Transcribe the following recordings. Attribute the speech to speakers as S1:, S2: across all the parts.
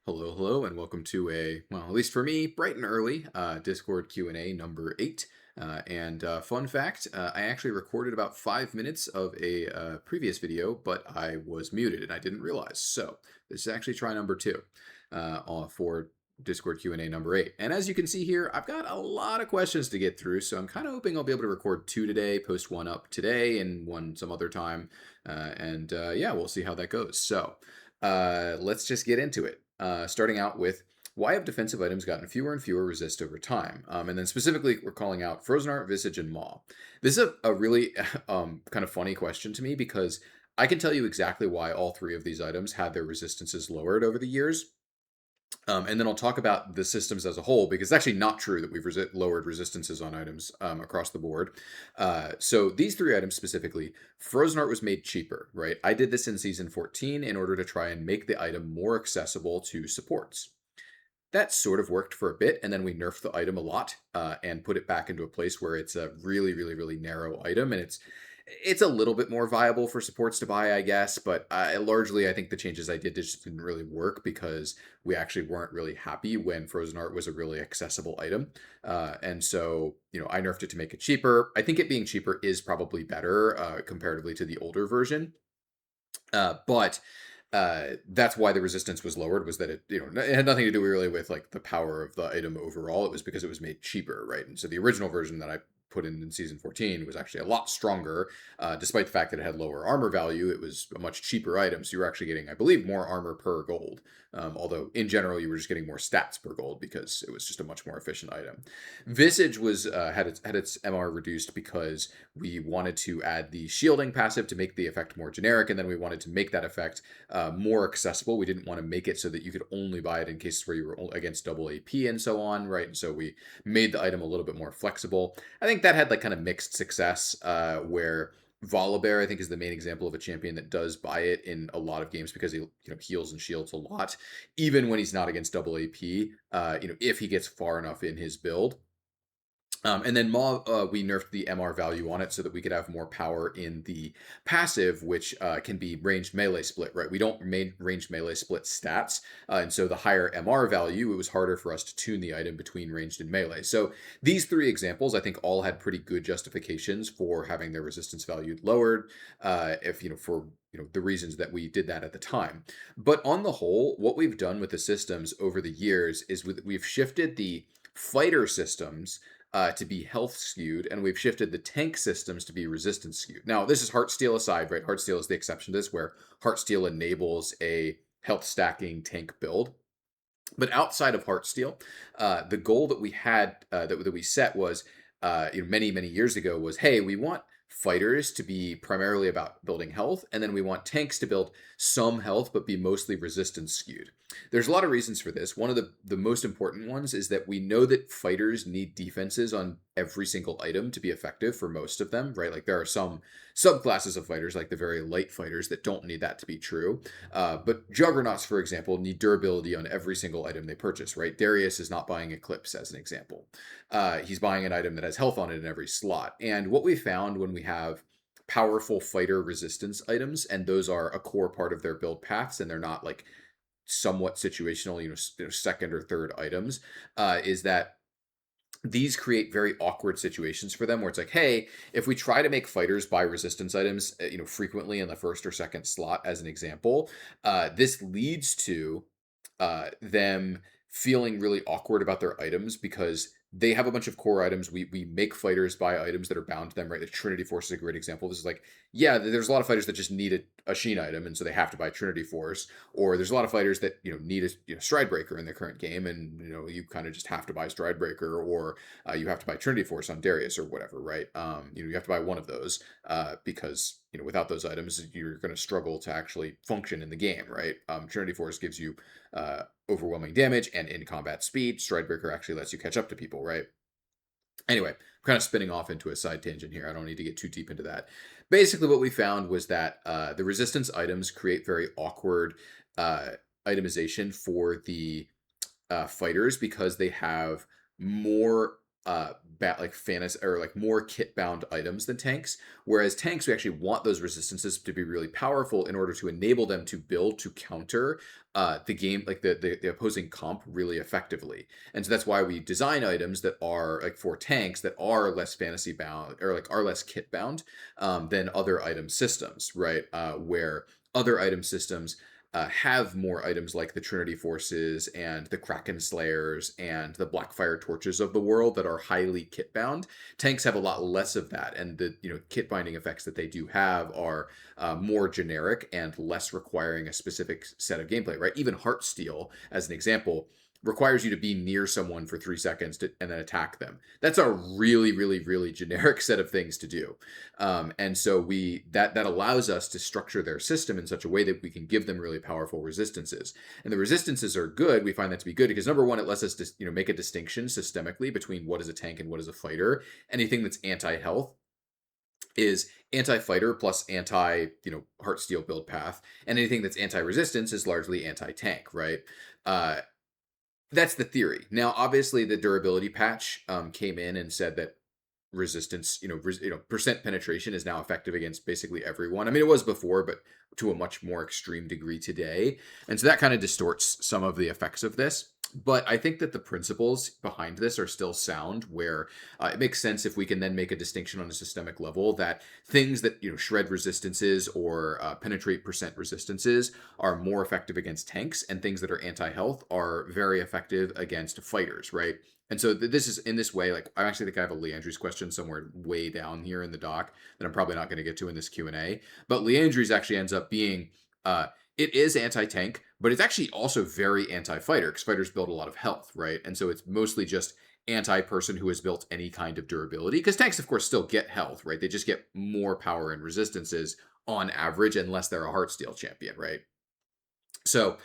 S1: Hello, hello, and welcome to well, at least for me, bright and early Discord Q&A number 8. Fun fact, I actually recorded about 5 minutes of a previous video, but I was muted and I didn't realize. So this is actually try number 2 for Discord Q&A number 8. And as you can see here, I've got a lot of questions to get through, so I'm kind of hoping I'll be able to record 2 today, post one up today and one some other time. Yeah, we'll see how that goes. So let's just get into it. Starting out with why have defensive items gotten fewer and fewer resist over time? And then specifically, we're calling out Frozen Art, Visage, and Maw. This is a really kind of funny question to me because I can tell you exactly why all three of these items had their resistances lowered over the years. And then I'll talk about the systems as a whole because it's actually not true that we've lowered resistances on items across the board. So these three items specifically, Frozen Art was made cheaper, right? I did this in Season 14 in order to try and make the item more accessible to supports. That sort of worked for a bit, and then we nerfed the item a lot and put it back into a place where it's a really, really, really narrow item, and it's a little bit more viable for supports to buy, I guess, but largely I think the changes I did just didn't really work because we actually weren't really happy when Frozen Art was a really accessible item. And so, I nerfed it to make it cheaper. I think it being cheaper is probably better comparatively to the older version. But that's why the resistance was lowered, was that it had nothing to do really with like the power of the item overall. It was because it was made cheaper, right? And so the original version that I put in season 14 was actually a lot stronger, despite the fact that it had lower armor value. It was a much cheaper item, so you were actually getting, I believe, more armor per gold. Although in general you were just getting more stats per gold because it was just a much more efficient item. Visage was had its MR reduced because we wanted to add the shielding passive to make the effect more generic, and then we wanted to make that effect more accessible. We didn't want to make it so that you could only buy it in cases where you were against double AP and so on, right? And so we made the item a little bit more flexible. I think that had like kind of mixed success, where Volibear, I think, is the main example of a champion that does buy it in a lot of games because he heals and shields a lot, even when he's not against double AP. If he gets far enough in his build. And then Maw, we nerfed the MR value on it so that we could have more power in the passive, which can be ranged melee split, right? We don't ranged melee split stats. And so the higher MR value, it was harder for us to tune the item between ranged and melee. So these three examples, I think, all had pretty good justifications for having their resistance value lowered, for the reasons that we did that at the time. But on the whole, what we've done with the systems over the years is we've shifted the fighter systems to be health skewed, and we've shifted the tank systems to be resistance skewed. Now, this is Heartsteel aside, right? Heartsteel is the exception to this, where Heartsteel enables a health stacking tank build. But outside of Heartsteel, the goal that we had that we set was many many years ago was, hey, we want fighters to be primarily about building health, and then we want tanks to build some health but be mostly resistance skewed. There's a lot of reasons for this. One of the most important ones is that we know that fighters need defenses on every single item to be effective for most of them, right? Like there are some subclasses of fighters, like the very light fighters, that don't need that to be true. But Juggernauts, for example, need durability on every single item they purchase, right? Darius is not buying Eclipse, as an example. He's buying an item that has health on it in every slot. And what we found when we have powerful fighter resistance items, and those are a core part of their build paths, and they're not like somewhat situational, second or third items, is that these create very awkward situations for them where it's like, hey, if we try to make fighters buy resistance items, frequently in the first or second slot, as an example, this leads to them feeling really awkward about their items because they have a bunch of core items. We make fighters buy items that are bound to them, right? The Trinity Force is a great example. This is like, yeah, there's a lot of fighters that just need a Sheen item, and so they have to buy Trinity Force. Or there's a lot of fighters that need a Stride Breaker in their current game, and you kind of just have to buy Stride Breaker, or you have to buy Trinity Force on Darius or whatever, right? You have to buy one of those because without those items, you're going to struggle to actually function in the game, right? Trinity Force gives you overwhelming damage and in combat speed. Stridebreaker actually lets you catch up to people, right? Anyway, I'm kind of spinning off into a side tangent here. I don't need to get too deep into that. Basically, what we found was that the resistance items create very awkward itemization for the fighters because they have more like fantasy or like more kit bound items than tanks. Whereas tanks, we actually want those resistances to be really powerful in order to enable them to build to counter the game, like the opposing comp really effectively. And so that's why we design items that are like for tanks that are less fantasy bound or like are less kit bound than other item systems, right? Where other item systems have more items like the Trinity Forces and the Kraken Slayers and the Blackfire Torches of the world that are highly kit bound. Tanks have a lot less of that, and the kit binding effects that they do have are more generic and less requiring a specific set of gameplay. Right? Even Heartsteel, as an example, requires you to be near someone for 3 seconds and then attack them. That's a really, really, really generic set of things to do. And so that allows us to structure their system in such a way that we can give them really powerful resistances. And the resistances are good. We find that to be good because number one, it lets us make a distinction systemically between what is a tank and what is a fighter. Anything that's anti-health is anti-fighter plus anti Heartsteel build path, and anything that's anti-resistance is largely anti-tank, right? That's the theory. Now, obviously, the durability patch came in and said that resistance, percent penetration is now effective against basically everyone. I mean, it was before, but to a much more extreme degree today. And so that kind of distorts some of the effects of this. But I think that the principles behind this are still sound, where it makes sense if we can then make a distinction on a systemic level that things that shred resistances or penetrate percent resistances are more effective against tanks, and things that are anti-health are very effective against fighters, right? And so this is in this way, like I actually think I have a Leandry's question somewhere way down here in the doc that I'm probably not going to get to in this Q&A. But Leandry's actually ends up being, it is anti-tank, but it's actually also very anti-fighter because fighters build a lot of health, right? And so it's mostly just anti-person who has built any kind of durability, because tanks, of course, still get health, right? They just get more power and resistances on average unless they're a Heartsteel champion, right? So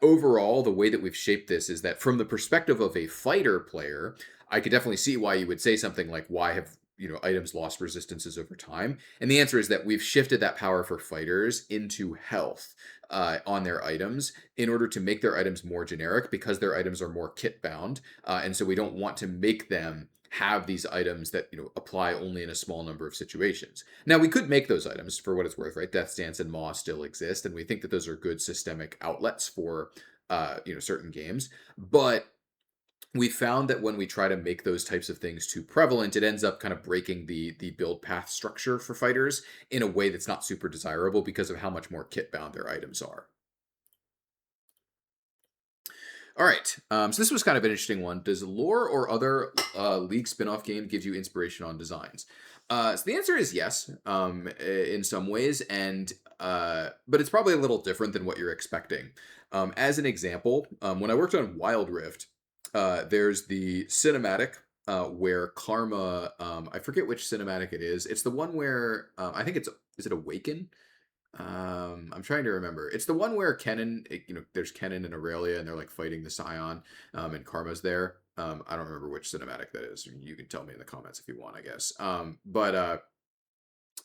S1: overall, the way that we've shaped this is that from the perspective of a fighter player, I could definitely see why you would say something like, why have items lost resistances over time? And the answer is that we've shifted that power for fighters into health on their items in order to make their items more generic, because their items are more kit bound. And so we don't want to make them have these items that apply only in a small number of situations. Now we could make those items for what it's worth, right? Death's Dance and Maw still exist, and we think that those are good systemic outlets for certain games. But we found that when we try to make those types of things too prevalent, it ends up kind of breaking the build path structure for fighters in a way that's not super desirable because of how much more kit bound their items are. All right. So this was kind of an interesting one. Does lore or other League spin-off game give you inspiration on designs? So the answer is yes, in some ways, and but it's probably a little different than what you're expecting. As an example, when I worked on Wild Rift, there's the cinematic where Karma. I forget which cinematic it is. It's the one where I think is it Awaken? I'm trying to remember. It's the one where Kennen, there's Kennen and Aurelia, and they're like fighting the Scion, and Karma's there. I don't remember which cinematic that is. You can tell me in the comments if you want, I guess. But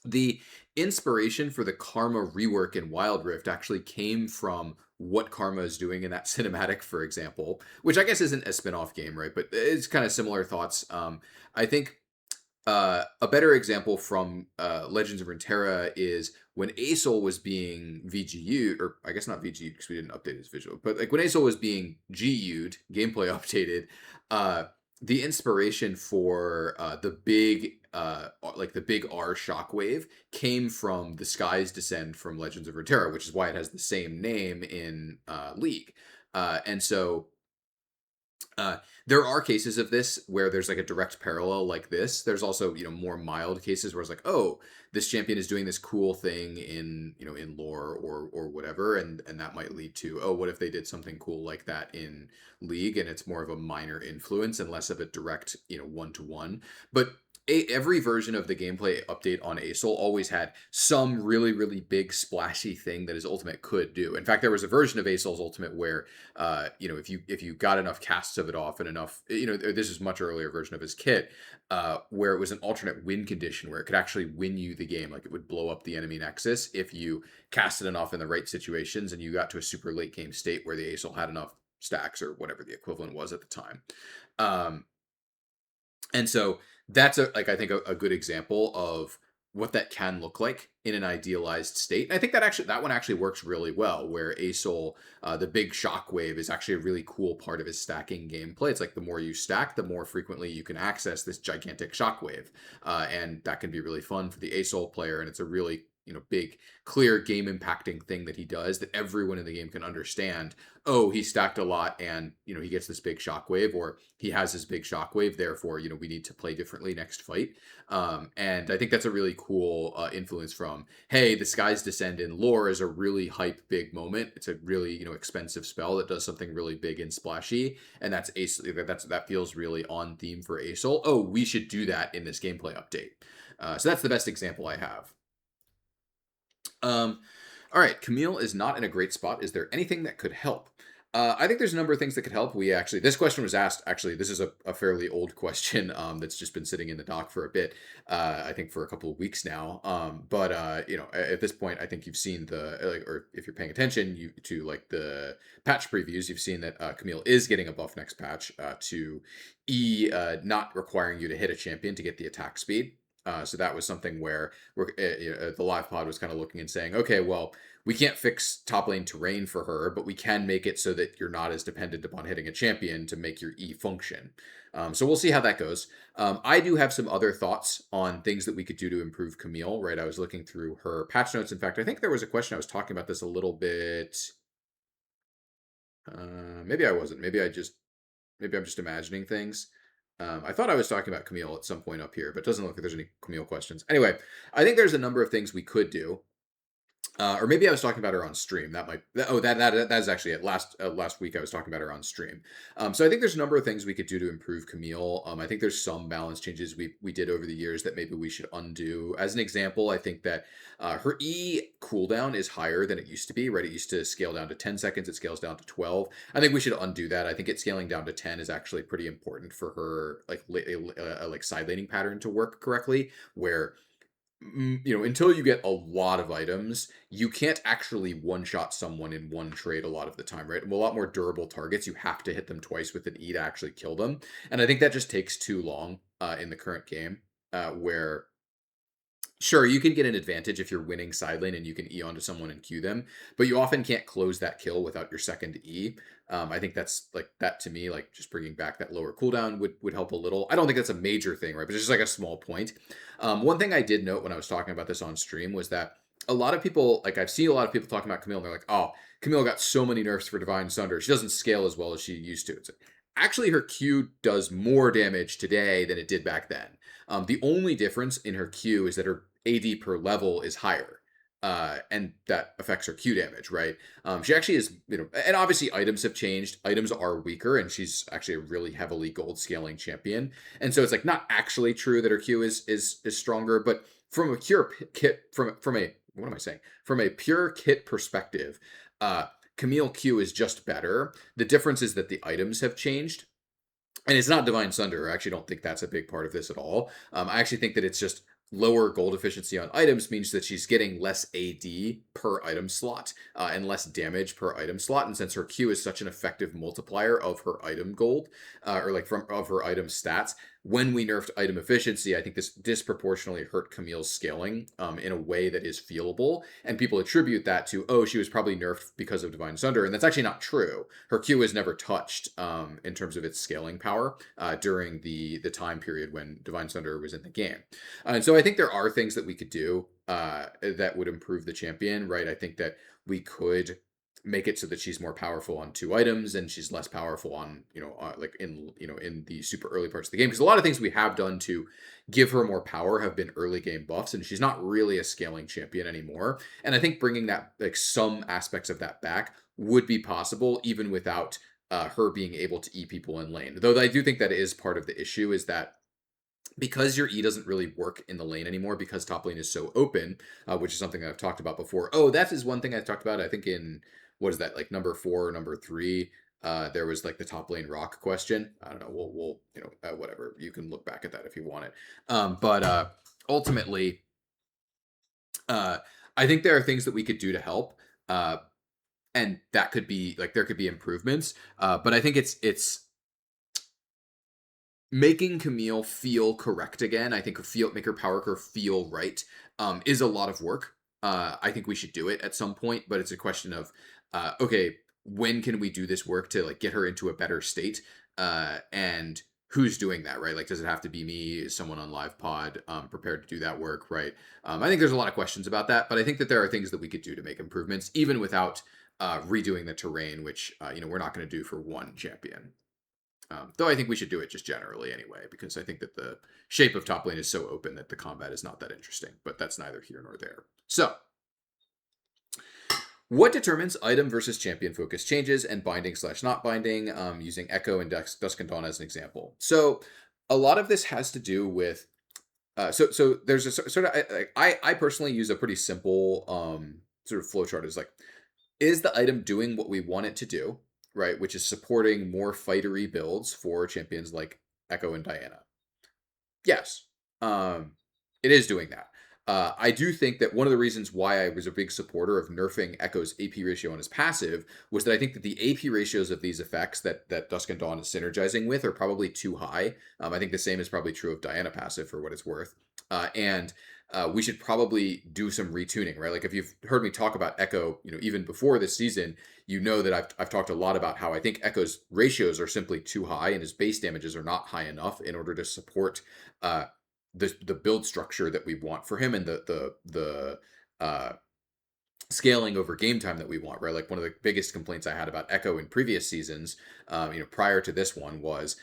S1: the inspiration for the Karma rework in Wild Rift actually came from what Karma is doing in that cinematic, for example, which I guess isn't a spin-off game, right? But it's kind of similar thoughts. I think a better example from Legends of Runeterra is when Aesol was being VGU'd, or I guess not VGU'd because we didn't update his visual, but like when Aesol was being GU'd, gameplay updated, the inspiration for the big R shockwave came from the Skies Descend from Legends of Runeterra, which is why it has the same name in League. And so there are cases of this where there's like a direct parallel like this. There's also, more mild cases where it's like, oh, this champion is doing this cool thing in lore or whatever, and that might lead to, oh, what if they did something cool like that in League, and it's more of a minor influence and less of a direct, one-to-one. But every version of the gameplay update on Aesol always had some really, really big splashy thing that his ultimate could do. In fact, there was a version of Aesol's ultimate where, if you got enough casts of it off and enough, this is much earlier version of his kit, where it was an alternate win condition where it could actually win you the game. Like it would blow up the enemy nexus if you casted enough in the right situations and you got to a super late game state where the Aesol had enough stacks or whatever the equivalent was at the time. And so that's a like I think a good example of what that can look like in an idealized state. And I think that one actually works really well. Where Asol, the big shockwave, is actually a really cool part of his stacking gameplay. It's like the more you stack, the more frequently you can access this gigantic shockwave, and that can be really fun for the Asol player. And it's a really big, clear game impacting thing that he does that everyone in the game can understand. Oh, he stacked a lot, and he gets this big shockwave, or he has this big shockwave, therefore we need to play differently next fight. And I think that's a really cool influence from, hey, the Skies Descend in lore is a really hype big moment. It's a really expensive spell that does something really big and splashy, and that feels really on theme for Asol. Oh, we should do that in this gameplay update. So that's the best example I have. All right, Camille is not in a great spot. Is there anything that could help? I think there's a number of things that could help. This question was asked. Actually, this is a fairly old question that's just been sitting in the doc for a bit. I think for a couple of weeks now. But at this point, I think you've seen or if you're paying attention, to like the patch previews, you've seen that Camille is getting a buff next patch to not requiring you to hit a champion to get the attack speed. So that was something where the live pod was kind of looking and saying, okay, well, we can't fix top lane terrain for her, but we can make it so that you're not as dependent upon hitting a champion to make your E function. So we'll see how that goes. I do have some other thoughts on things that we could do to improve Camille, right? I was looking through her patch notes. In fact, I think there was a question I was talking about this a little bit. Maybe I wasn't. Maybe I'm just imagining things. I thought I was talking about Camille at some point up here, but it doesn't look like there's any Camille questions. Anyway, I think there's a number of things we could do. Or maybe I was talking about her on stream. That is actually it. Last week I was talking about her on stream. So I think there's a number of things we could do to improve Camille. I think there's some balance changes we did over the years that maybe we should undo. As an example, I think that her E cooldown is higher than it used to be. Right, it used to scale down to 10 seconds. It scales down to 12. I think we should undo that. I think it scaling down to 10 is actually pretty important for her like side laning pattern to work correctly, where until you get a lot of items, you can't actually one-shot someone in one trade a lot of the time, right? A lot more durable targets, you have to hit them twice with an E to actually kill them. And I think that just takes too long in the current game, where sure, you can get an advantage if you're winning side lane and you can E onto someone and Q them, but you often can't close that kill without your second E. I think that's like that to me, like just bringing back that lower cooldown would help a little. I don't think that's a major thing, right? But it's just like a small point. One thing I did note when I was talking about this on stream was that a lot of people, like I've seen a lot of people talking about Camille, and they're like, oh, Camille got so many nerfs for Divine Sunder. She doesn't scale as well as she used to. It's like, actually, her Q does more damage today than it did back then. The only difference in her Q is that her AD per level is higher. And that affects her Q damage, right? She actually is, and obviously items have changed. Items are weaker, and she's actually a really heavily gold scaling champion. And so it's like not actually true that her Q is stronger, but from a pure kit, from a what am I saying? From a pure kit perspective, Camille Q is just better. The difference is that the items have changed. And it's not Divine Sunder. I actually don't think that's a big part of this at all. I actually think that it's just lower gold efficiency on items means that she's getting less AD per item slot and less damage per item slot. And since her Q is such an effective multiplier of her item gold or like of her item stats, when we nerfed item efficiency, I think this disproportionately hurt Camille's scaling in a way that is feelable. And people attribute that to, oh, she was probably nerfed because of Divine Sunder. And that's actually not true. Her Q is never touched in terms of its scaling power during the time period when Divine Sunder was in the game. And so I think there are things that we could do that would improve the champion, right? I think that we could make it so that she's more powerful on two items and she's less powerful on in the super early parts of the game, because a lot of things we have done to give her more power have been early game buffs, and she's not really a scaling champion anymore. And I think bringing that, like some aspects of that back, would be possible even without her being able to E people in lane. Though I do think that is part of the issue, is that because your E doesn't really work in the lane anymore because top lane is so open, which is something I've talked about before. Oh, that is one thing I talked about, I think in, what is that, like number 4 or number 3, there was like the top lane rock question. I don't know, we'll whatever. You can look back at that if you want it. But ultimately, I think there are things that we could do to help. And that could be, like, there could be improvements. But I think it's making Camille feel correct again, I think make her power curve feel right, is a lot of work. I think we should do it at some point, but it's a question of, okay, when can we do this work to like get her into a better state? And who's doing that, right? Like, does it have to be me? Is someone on live pod prepared to do that work, right? I think there's a lot of questions about that, but I think that there are things that we could do to make improvements, even without redoing the terrain, which we're not going to do for one champion. Though I think we should do it just generally anyway, because I think that the shape of top lane is so open that the combat is not that interesting, but that's neither here nor there. So, what determines item versus champion focus changes and binding slash not binding, using Echo and Dusk and Dawn as an example? So, a lot of this has to do with so there's a sort of I personally use a pretty simple sort of flowchart. Is like, is the item doing what we want it to do, right? Which is supporting more fightery builds for champions like Echo and Diana. Yes, it is doing that. I do think that one of the reasons why I was a big supporter of nerfing Echo's AP ratio on his passive was that I think that the AP ratios of these effects that Dusk and Dawn is synergizing with are probably too high. I think the same is probably true of Diana passive for what it's worth. And we should probably do some retuning, right? Like if you've heard me talk about Echo, even before this season, you know that I've talked a lot about how I think Echo's ratios are simply too high and his base damages are not high enough in order to support the build structure that we want for him and the scaling over game time that we want, right? Like one of the biggest complaints I had about Echo in previous seasons, prior to this one, was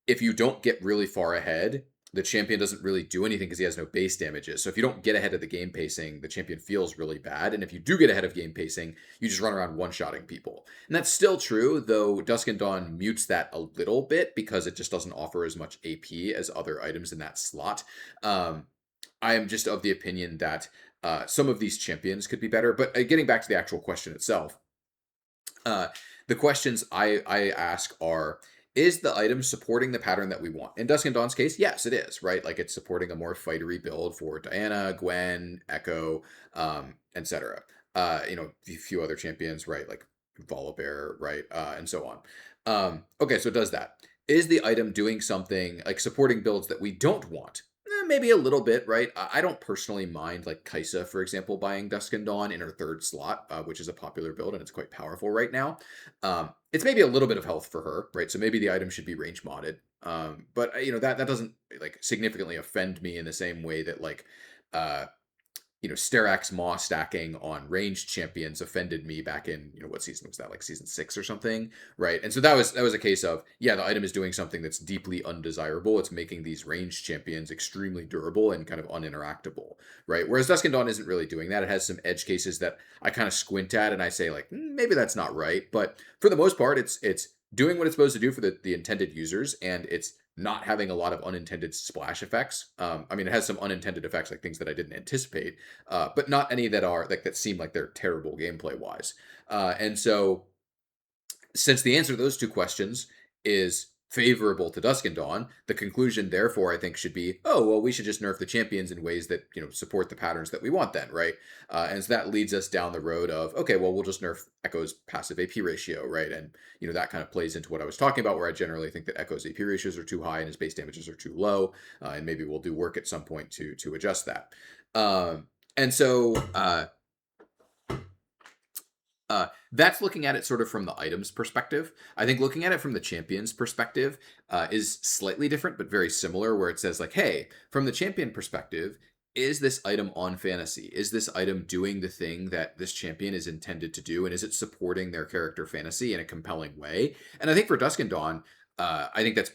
S1: if you don't get really far ahead, the champion doesn't really do anything because he has no base damages. So if you don't get ahead of the game pacing, the champion feels really bad. And if you do get ahead of game pacing, you just run around one-shotting people. And that's still true, though Dusk and Dawn mutes that a little bit because it just doesn't offer as much AP as other items in that slot. I am just of the opinion that some of these champions could be better. But getting back to the actual question itself, the questions I ask are, is the item supporting the pattern that we want? In Dusk and Dawn's case, yes, it is, right? Like it's supporting a more fightery build for Diana, Gwen, Echo, etc. A few other champions, right? Like Volibear, right? And so on. Okay, so it does that. Is the item doing something like supporting builds that we don't want? Maybe a little bit, right? I don't personally mind like Kaisa, for example, buying Dusk and Dawn in her third slot, which is a popular build and it's quite powerful right now. It's maybe a little bit of health for her, right? So maybe the item should be range modded. But that doesn't like significantly offend me in the same way that like Sterak's Maw stacking on ranged champions offended me back in, what season was that? Like season 6 or something, right? And so that was a case of, yeah, the item is doing something that's deeply undesirable. It's making these ranged champions extremely durable and kind of uninteractable, right? Whereas Dusk and Dawn isn't really doing that. It has some edge cases that I kind of squint at and I say like, maybe that's not right. But for the most part, it's doing what it's supposed to do for the intended users, and it's not having a lot of unintended splash effects. It has some unintended effects, like things that I didn't anticipate, but not any that are like that seem like they're terrible gameplay wise. And so, since the answer to those two questions is favorable to Dusk and Dawn, the conclusion, therefore, I think should be, oh, well, we should just nerf the champions in ways that, support the patterns that we want then, right? And so that leads us down the road of, okay, well, we'll just nerf Echo's passive AP ratio, right? And, that kind of plays into what I was talking about, where I generally think that Echo's AP ratios are too high and his base damages are too low. And maybe we'll do work at some point to adjust that. And so, that's looking at it sort of from the item's perspective. I think looking at it from the champion's perspective is slightly different, but very similar, where it says like, hey, from the champion perspective, is this item on fantasy? Is this item doing the thing that this champion is intended to do? And is it supporting their character fantasy in a compelling way? And I think for Dusk and Dawn, I think that's,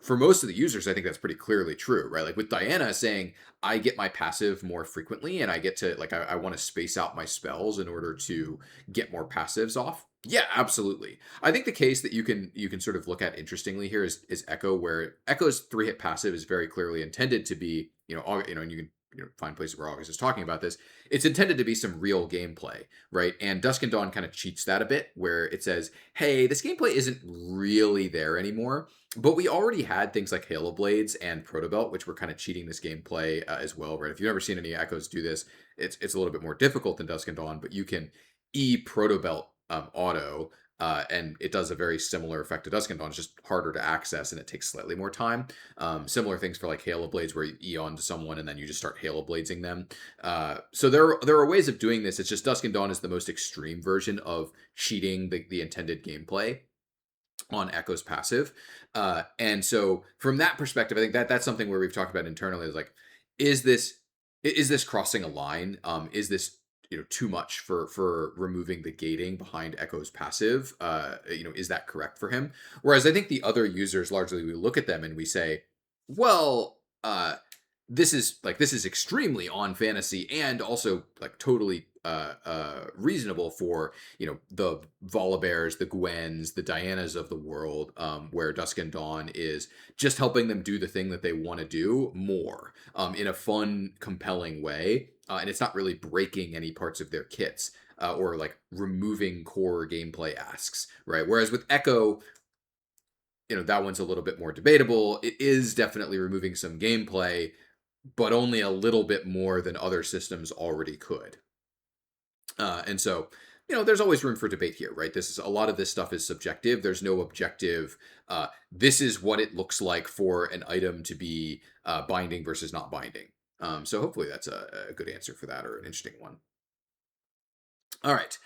S1: for most of the users, I think that's pretty clearly true, right? Like with Diana saying, I get my passive more frequently and I get to, like, I want to space out my spells in order to get more passives off. Yeah, absolutely. I think the case that you can sort of look at interestingly here is Echo, where Echo's 3-hit passive is very clearly intended to be, and you can find places where August is talking about this. It's intended to be some real gameplay, right? And Dusk and Dawn kind of cheats that a bit, where it says, hey, this gameplay isn't really there anymore. But we already had things like Halo Blades and Protobelt, which were kind of cheating this gameplay as well, right? If you've ever seen any Echoes do this, it's a little bit more difficult than Dusk and Dawn, but you can Protobelt auto and it does a very similar effect to Dusk and Dawn. It's just harder to access, and it takes slightly more time. Similar things for like Halo Blades, where you Eon to someone and then you just start Halo Bladesing them. So there are ways of doing this. It's just Dusk and Dawn is the most extreme version of cheating the intended gameplay on Echo's passive. And so from that perspective, I think that's something where we've talked about internally is like, is this is this crossing a line? Is this too much for removing the gating behind Echo's passive? Is that correct for him? Whereas I think the other users largely we look at them and we say, well, this is extremely on fantasy and also like totally reasonable for the Volibears, the Gwens, the Dianas of the world, where Dusk and Dawn is just helping them do the thing that they want to do more in a fun, compelling way, and it's not really breaking any parts of their kits or like removing core gameplay asks, right? Whereas with Echo, that one's a little bit more debatable. It is definitely removing some gameplay, but only a little bit more than other systems already could. And so, there's always room for debate here, right? A lot of this stuff is subjective. There's no objective. This is what it looks like for an item to be binding versus not binding. So hopefully that's a good answer for that, or an interesting one. All right.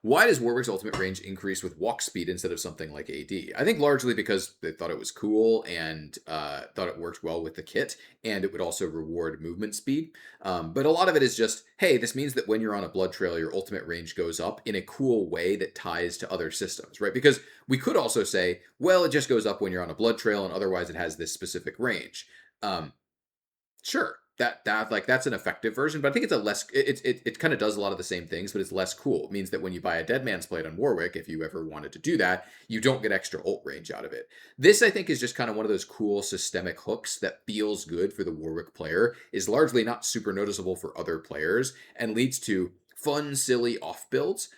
S1: Why does Warwick's ultimate range increase with walk speed instead of something like AD? I think largely because they thought it was cool and thought it worked well with the kit, and it would also reward movement speed. But a lot of it is just, hey, this means that when you're on a blood trail, your ultimate range goes up in a cool way that ties to other systems, right? Because we could also say, well, it just goes up when you're on a blood trail, and otherwise it has this specific range. Sure. That's an effective version, but I think it's a less it kind of does a lot of the same things, but it's less cool. It means that when you buy a Dead Man's Blade on Warwick, if you ever wanted to do that, you don't get extra ult range out of it. This I think is just kind of one of those cool systemic hooks that feels good for the Warwick player, is largely not super noticeable for other players, and leads to fun, silly off builds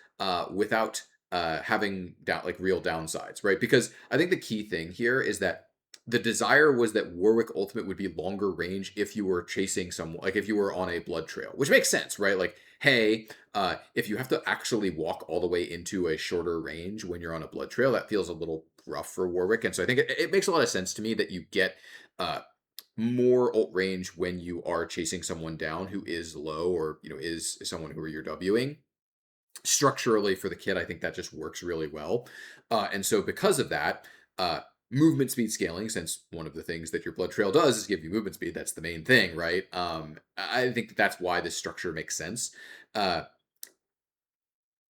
S1: without having real downsides, right? Because I think the key thing here is that the desire was that Warwick Ultimate would be longer range if you were chasing someone, like if you were on a blood trail, which makes sense, right? Like, hey, if you have to actually walk all the way into a shorter range when you're on a blood trail, that feels a little rough for Warwick. And so I think it makes a lot of sense to me that you get more ult range when you are chasing someone down who is low, or is someone who you're Wing. Structurally for the kit, I think that just works really well. And so because of that, movement speed scaling, since one of the things that your blood trail does is give you movement speed, that's the main thing, right? I think that's why this structure makes sense. Other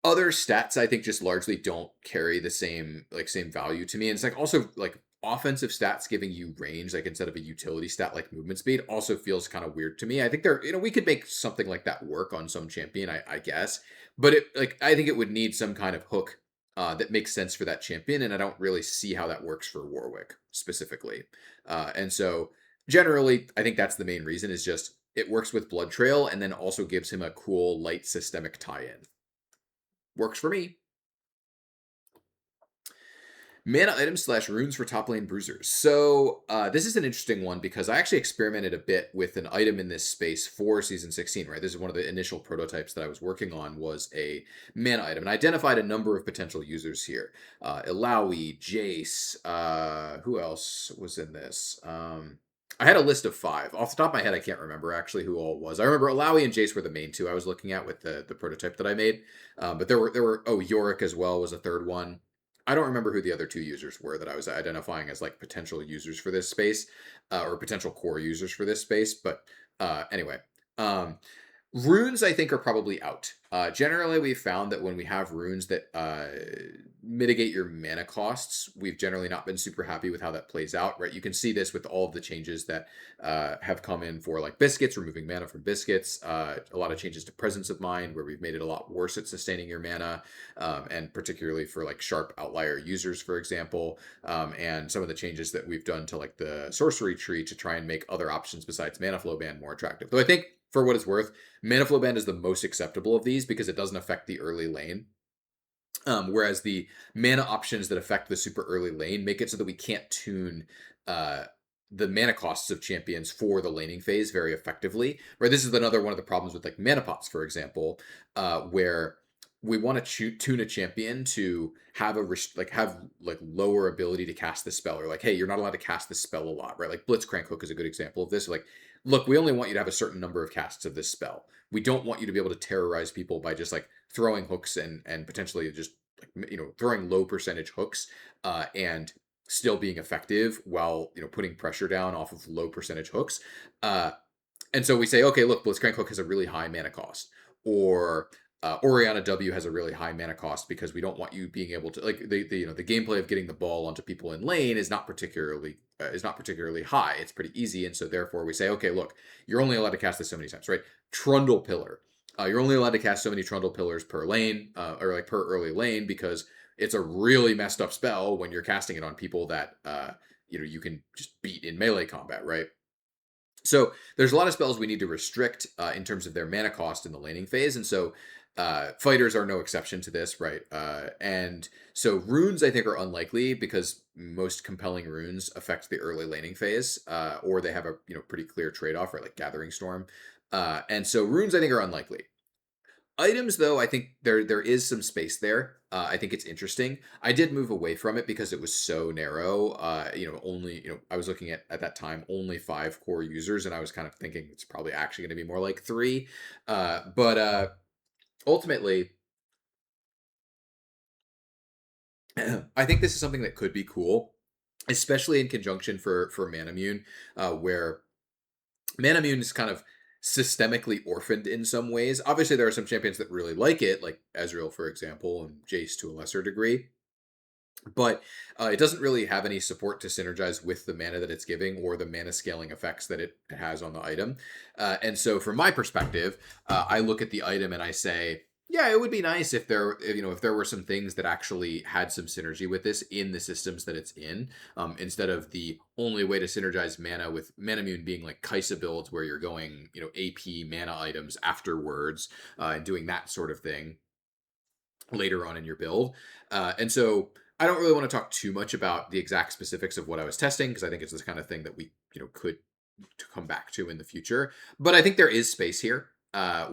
S1: stats I think just largely don't carry the same value to me, and it's like also like offensive stats giving you range, like instead of a utility stat like movement speed, also feels kind of weird to me. I think we could make something like that work on some champion, I guess, but I think it would need some kind of hook that makes sense for that champion, and I don't really see how that works for Warwick specifically. And so generally, I think that's the main reason, is just it works with Blood Trail, and then also gives him a cool light systemic tie-in. Works for me. Mana items / runes for top lane bruisers. So this is an interesting one because I actually experimented a bit with an item in this space for Season 16, right? This is one of the initial prototypes that I was working on, was a mana item. And I identified a number of potential users here. Illaoi, Jace, who else was in this? I had a list of 5. Off the top of my head, I can't remember actually who all it was. I remember Illaoi and Jace were the main 2 I was looking at with the prototype that I made. But there were Yorick as well was a third one. I don't remember who the other 2 users were that I was identifying as like potential users for this space, or potential core users for this space. But anyway, runes I think are probably out. Generally, we've found that when we have runes that mitigate your mana costs, we've generally not been super happy with how that plays out, right? You can see this with all of the changes that have come in for like biscuits, removing mana from biscuits, a lot of changes to presence of mind, where we've made it a lot worse at sustaining your mana, and particularly for like sharp outlier users, for example, and some of the changes that we've done to like the sorcery tree to try and make other options besides mana flow ban more attractive. Though I think, for what it's worth, mana flow ban is the most acceptable of these because it doesn't affect the early lane. Whereas the mana options that affect the super early lane make it so that we can't tune the mana costs of champions for the laning phase very effectively. Right, this is another one of the problems with like mana pots, for example, where we want to tune a champion to have have like lower ability to cast the spell, or like, hey, you're not allowed to cast this spell a lot, right? Like Blitzcrank Hook is a good example of this. Like, look, we only want you to have a certain number of casts of this spell. We don't want you to be able to terrorize people by just like throwing hooks and potentially just like, throwing low percentage hooks and still being effective while putting pressure down off of low percentage hooks. Uh, and so we say, okay, look, Blitzcrank Hook has a really high mana cost, or Oriana W has a really high mana cost because we don't want you being able to like the gameplay of getting the ball onto people in lane is not particularly high. It's pretty easy, and so therefore we say, okay, look, you're only allowed to cast this so many times, right? Trundle Pillar, you're only allowed to cast so many Trundle Pillars per lane, or like per early lane, because it's a really messed up spell when you're casting it on people that you can just beat in melee combat, right? So there's a lot of spells we need to restrict in terms of their mana cost in the laning phase, and so fighters are no exception to this, right? And so runes, I think, are unlikely because most compelling runes affect the early laning phase, or they have a pretty clear trade off, right? Like Gathering Storm, and so runes, I think, are unlikely. Items, though, I think there is some space there. I think it's interesting. I did move away from it because it was so narrow. Only I was looking at that time only 5 core users, and I was kind of thinking it's probably actually going to be more like 3. But ultimately, I think this is something that could be cool, especially in conjunction for Manamune, where Manamune is kind of systemically orphaned in some ways. Obviously, there are some champions that really like it, like Ezreal, for example, and Jace to a lesser degree. But it doesn't really have any support to synergize with the mana that it's giving or the mana scaling effects that it has on the item. And so, from my perspective, I look at the item and I say, yeah, it would be nice if there were some things that actually had some synergy with this in the systems that it's in, instead of the only way to synergize mana with Manamune being like Kaisa builds where you're going AP mana items afterwards and doing that sort of thing later on in your build. And so I don't really want to talk too much about the exact specifics of what I was testing because I think it's this kind of thing that we could come back to in the future. But I think there is space here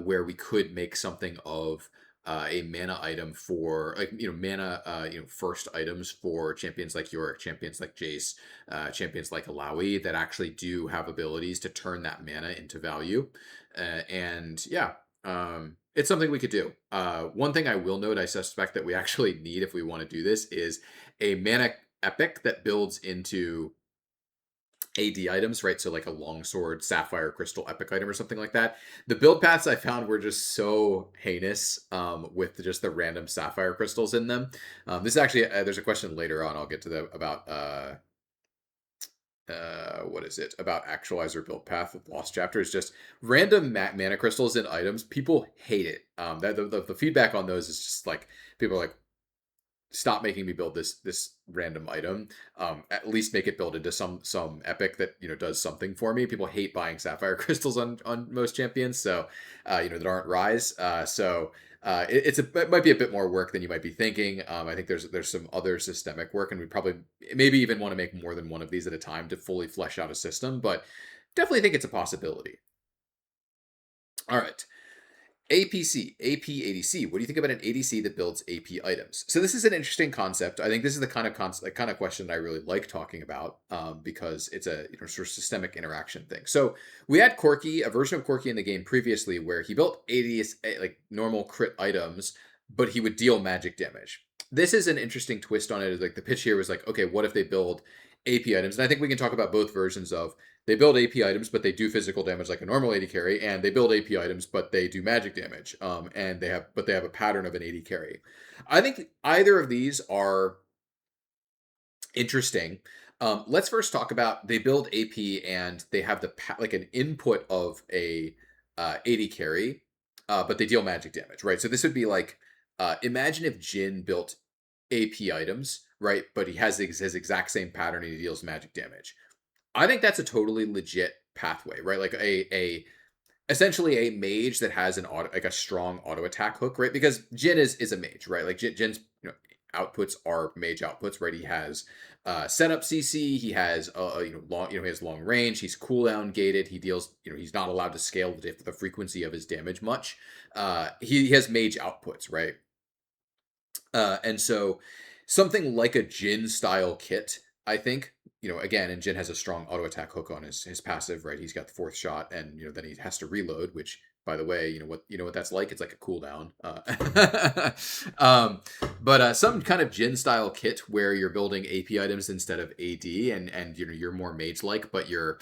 S1: where we could make something of a mana item for like mana first items for champions like Yorick, champions like Jace, champions like Alawi that actually do have abilities to turn that mana into value. And yeah, it's something we could do. One thing I will note, I suspect that we actually need if we want to do this is a mana epic that builds into AD items, right? So like a longsword, sapphire, crystal epic item or something like that. The build paths I found were just so heinous with just the random sapphire crystals in them. This is actually, there's a question later on, I'll get to that about what is it about actualizer build path with lost chapter is just random mana crystals in items. People hate it. That the feedback on those is just like people are like, stop making me build this random item. At least make it build into some epic that does something for me. People hate buying sapphire crystals on most champions, so that aren't rise. It might be a bit more work than you might be thinking. I think there's some other systemic work, and we probably maybe even want to make more than one of these at a time to fully flesh out a system. But definitely think it's a possibility. All right. APC, AP ADC. What do you think about an ADC that builds AP items? So this is an interesting concept. I think this is the kind of question that I really like talking about because it's a sort of systemic interaction thing. So we had Corki, a version of Corki in the game previously where he built ADS like normal crit items, but he would deal magic damage. This is an interesting twist on it. Like the pitch here was like, okay, what if they build AP items? And I think we can talk about both versions of they build AP items, but they do physical damage like a normal AD carry, and they build AP items, but they do magic damage. And they have a pattern of an AD carry. I think either of these are interesting. Let's first talk about they build AP and they have like an input of a AD carry, but they deal magic damage, right? So this would be like imagine if Jin built AP items, right? But he has his exact same pattern and he deals magic damage. I think that's a totally legit pathway, right? Like a essentially a mage that has an auto, like a strong auto attack hook, right? Because Jin is a mage, right? Like Jin's outputs are mage outputs, right? He has setup CC, he has long, he has long range, he's cooldown gated, he deals, he's not allowed to scale the frequency of his damage much. He has mage outputs, right? And so something like a Jin style kit, I think, again, and Jin has a strong auto attack hook on his passive, right? He's got the fourth shot, and then he has to reload, which, by the way, you know what that's like. It's like a cooldown. But some kind of Jin style kit where you're building AP items instead of AD, and you're more mage like, but you're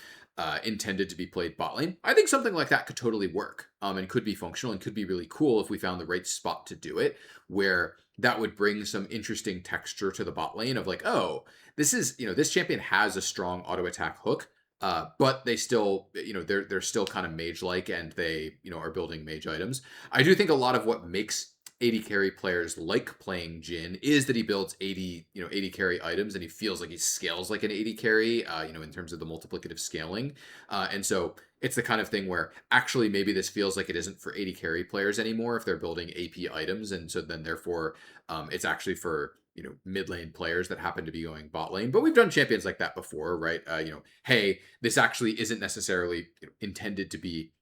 S1: intended to be played bot lane. I think something like that could totally work, and could be functional and could be really cool if we found the right spot to do it, where that would bring some interesting texture to the bot lane of like, oh, this champion has a strong auto attack hook, but they still, they're still kind of mage like, and they, are building mage items. I do think a lot of what makes AD carry players like playing Jin is that he builds 80 carry items, and he feels like he scales like an 80 carry, in terms of the multiplicative scaling. And so it's the kind of thing where actually maybe this feels like it isn't for 80 carry players anymore if they're building AP items. And so then therefore it's actually for, mid lane players that happen to be going bot lane. But we've done champions like that before, right? Hey, this actually isn't necessarily intended to be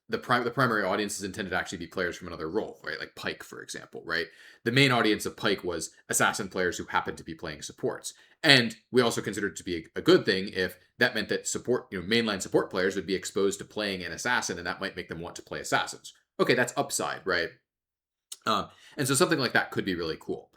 S1: the primary audience is intended to actually be players from another role, right? Like Pyke, for example, right? The main audience of Pyke was assassin players who happened to be playing supports. And we also considered it to be a good thing if that meant that support, mainline support players would be exposed to playing an assassin, and that might make them want to play assassins. Okay, that's upside, right? And so something like that could be really cool.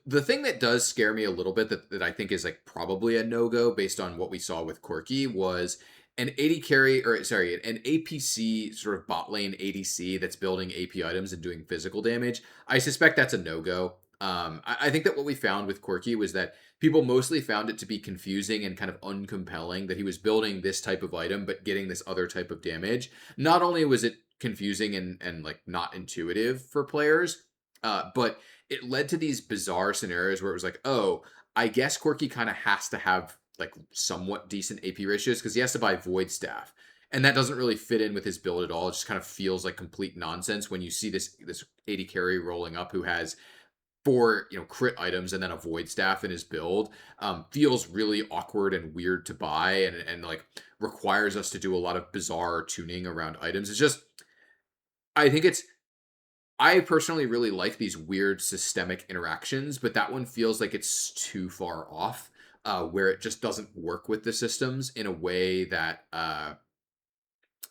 S1: The thing that does scare me a little bit that I think is like probably a no-go based on what we saw with Corki was an 80 carry, or sorry, an APC sort of bot lane ADC that's building AP items and doing physical damage. I suspect that's a no-go. I think that what we found with Corki was that people mostly found it to be confusing and kind of uncompelling that he was building this type of item but getting this other type of damage. Not only was it confusing and like not intuitive for players, but it led to these bizarre scenarios where it was like, oh, I guess Corki kind of has to have like somewhat decent AP ratios because he has to buy Void Staff. And that doesn't really fit in with his build at all. It just kind of feels like complete nonsense when you see this 80 carry rolling up who has four crit items and then a Void Staff in his build. Feels really awkward and weird to buy, and like requires us to do a lot of bizarre tuning around items. It's just, I think I personally really like these weird systemic interactions, but that one feels like it's too far off, where it just doesn't work with the systems in a way that,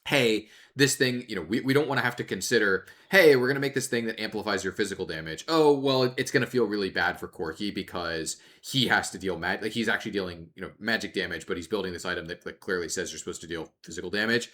S1: hey, this thing, we don't want to have to consider, hey, we're going to make this thing that amplifies your physical damage. Oh, well, it's going to feel really bad for Corki because he has to deal like he's actually dealing, magic damage, but he's building this item that like, clearly says you're supposed to deal physical damage.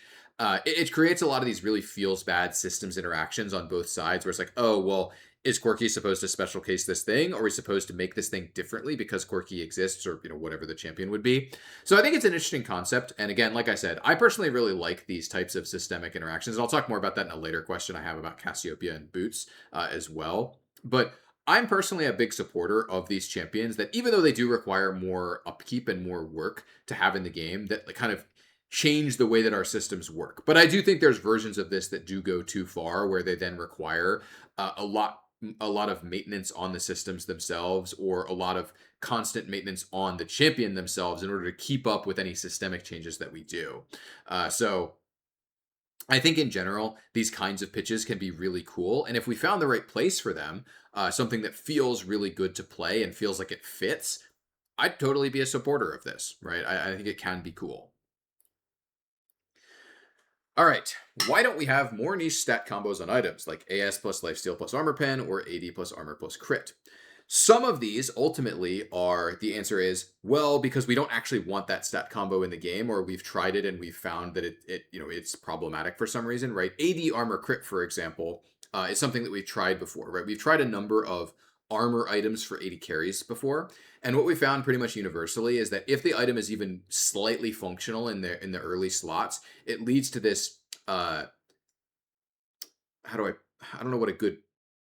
S1: It creates a lot of these really feels bad systems interactions on both sides where it's like, oh, well, is Corki supposed to special case this thing, or are we supposed to make this thing differently because Corki exists, or whatever the champion would be? So I think it's an interesting concept. And again, like I said, I personally really like these types of systemic interactions. And I'll talk more about that in a later question I have about Cassiopeia and Boots as well. But I'm personally a big supporter of these champions that, even though they do require more upkeep and more work to have in the game, that like kind of change the way that our systems work. But I do think there's versions of this that do go too far, where they then require a lot of maintenance on the systems themselves, or a lot of constant maintenance on the champion themselves in order to keep up with any systemic changes that we do. So I think in general, these kinds of pitches can be really cool. And if we found the right place for them, something that feels really good to play and feels like it fits, I'd totally be a supporter of this, right? I think it can be cool. All right, why don't we have more niche stat combos on items like AS plus lifesteal plus armor pen, or AD plus armor plus crit? Some of these ultimately are, the answer is, well, because we don't actually want that stat combo in the game, or we've tried it and we've found that it's problematic for some reason, right? AD armor crit, for example, is something that we've tried before, right? We've tried a number of armor items for 80 carries before, and what we found pretty much universally is that if the item is even slightly functional in the early slots, it leads to this how do I don't know what a good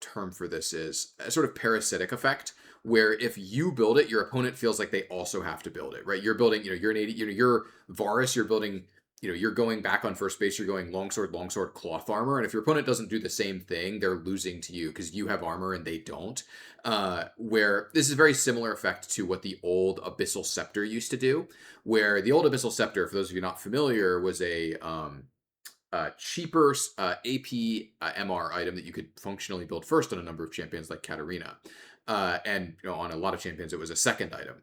S1: term for this is, a sort of parasitic effect, where if you build it, your opponent feels like they also have to build it, right? You're building, you're an 80, you're Varus, you're building, you're going back on first base, you're going longsword, cloth armor, and if your opponent doesn't do the same thing, they're losing to you because you have armor and they don't. Where this is a very similar effect to what the old Abyssal Scepter used to do, where the old Abyssal Scepter, for those of you not familiar, was a cheaper AP MR item that you could functionally build first on a number of champions like Katarina. and on a lot of champions it was a second item.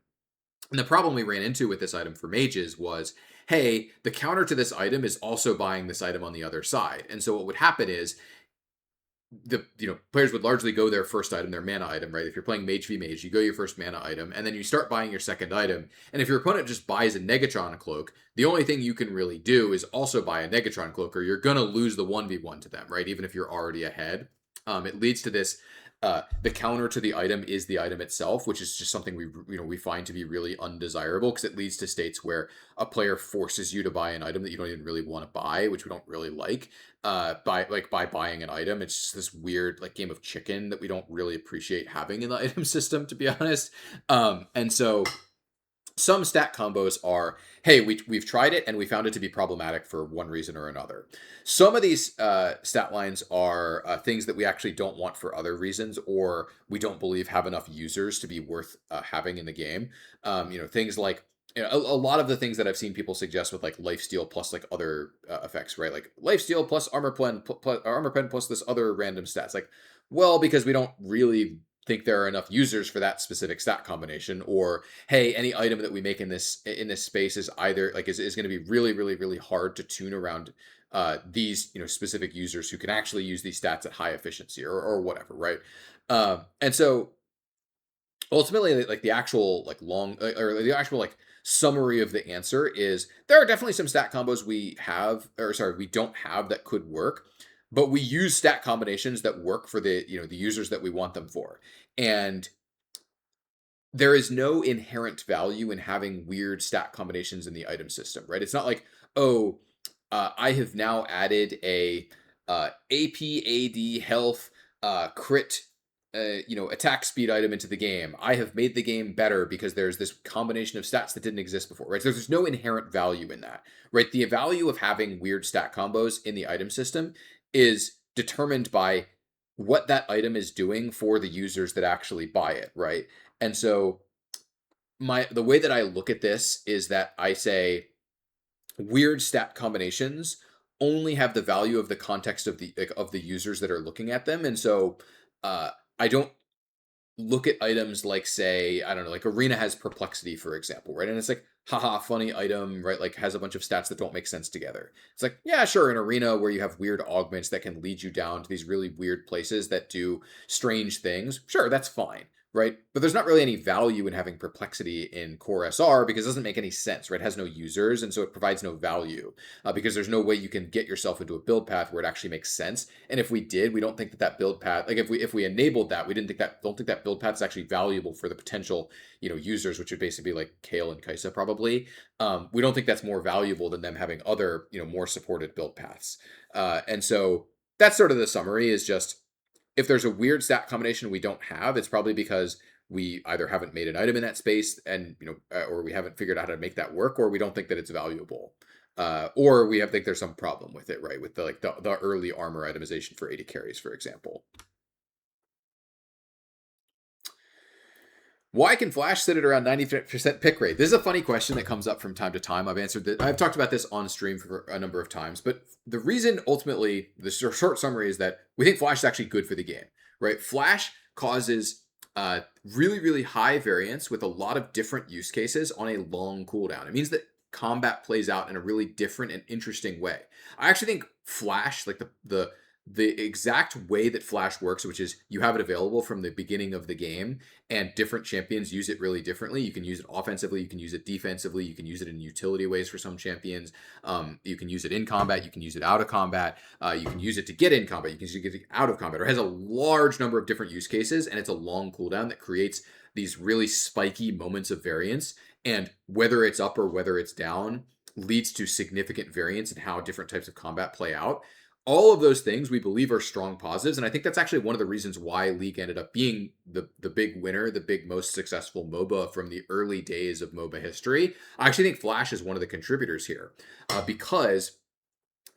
S1: And the problem we ran into with this item for mages was, hey, the counter to this item is also buying this item on the other side. And so what would happen is the players would largely go their first item, their mana item, right? If you're playing mage v mage, you go your first mana item, and then you start buying your second item. And if your opponent just buys a Negatron cloak, the only thing you can really do is also buy a Negatron cloak, or you're gonna lose the 1v1 to them, right? Even if you're already ahead. It leads to this. The counter to the item is the item itself, which is just something we find to be really undesirable, because it leads to states where a player forces you to buy an item that you don't even really want to buy, which we don't really like. By buying an item, it's just this weird like game of chicken that we don't really appreciate having in the item system, to be honest. And so some stat combos are, hey, we've tried it and we found it to be problematic for one reason or another. Some of these stat lines are things that we actually don't want for other reasons, or we don't believe have enough users to be worth having in the game. Things like a lot of the things that I've seen people suggest with like lifesteal plus like other effects, right? Like lifesteal plus armor pen plus this other random stats. Like, well, because we don't really think there are enough users for that specific stat combination, or hey, any item that we make in this space is either like is going to be really really really hard to tune around these specific users who can actually use these stats at high efficiency or whatever, right? And so ultimately, like the actual like long or the actual like summary of the answer is there are definitely some stat combos we don't have that could work, but we use stat combinations that work for the the users that we want them for. And there is no inherent value in having weird stat combinations in the item system, right? It's not like, oh, I have now added a AP, AD, health, crit, attack speed item into the game. I have made the game better because there's this combination of stats that didn't exist before, right? So there's no inherent value in that, right? The value of having weird stat combos in the item system is determined by what that item is doing for the users that actually buy it, right? And so the way that I look at this is that I say weird stat combinations only have the value of the context of the users that are looking at them. And so I don't look at items like, say, I don't know, like Arena has perplexity, for example, right? And it's like, haha, funny item, right? Like has a bunch of stats that don't make sense together. It's like, yeah, sure, in Arena where you have weird augments that can lead you down to these really weird places that do strange things, sure, that's fine, right? But there's not really any value in having perplexity in core SR because it doesn't make any sense, right? It has no users, and so it provides no value because there's no way you can get yourself into a build path where it actually makes sense. And if we did, we don't think that build path, like if we enabled that, we don't think that build path is actually valuable for the potential users, which would basically be like Kale and Kaisa probably. We don't think that's more valuable than them having other more supported build paths. And so that's sort of the summary, is just if there's a weird stat combination we don't have, it's probably because we either haven't made an item in that space and or we haven't figured out how to make that work, or we don't think that it's valuable, or we think there's some problem with it, right? With the early armor itemization for AD carries, for example. Why can Flash sit at around 90% pick rate? This is a funny question that comes up from time to time. I've talked about this on stream for a number of times, but the reason, ultimately, the short summary is that we think Flash is actually good for the game, right? Flash causes really, really high variance with a lot of different use cases on a long cooldown. It means that combat plays out in a really different and interesting way. I actually think Flash, like the exact way that Flash works, which is you have it available from the beginning of the game, and different champions use it really differently. You can use it offensively, you can use it defensively, you can use it in utility ways for some champions. You can use it in combat, you can use it out of combat, you can use it to get in combat, you can use it to get out of combat. It has a large number of different use cases, and it's a long cooldown that creates these really spiky moments of variance. And whether it's up or whether it's down leads to significant variance in how different types of combat play out. All of those things we believe are strong positives, and I think that's actually one of the reasons why League ended up being the big winner, the big most successful MOBA from the early days of MOBA history. I actually think Flash is one of the contributors here, because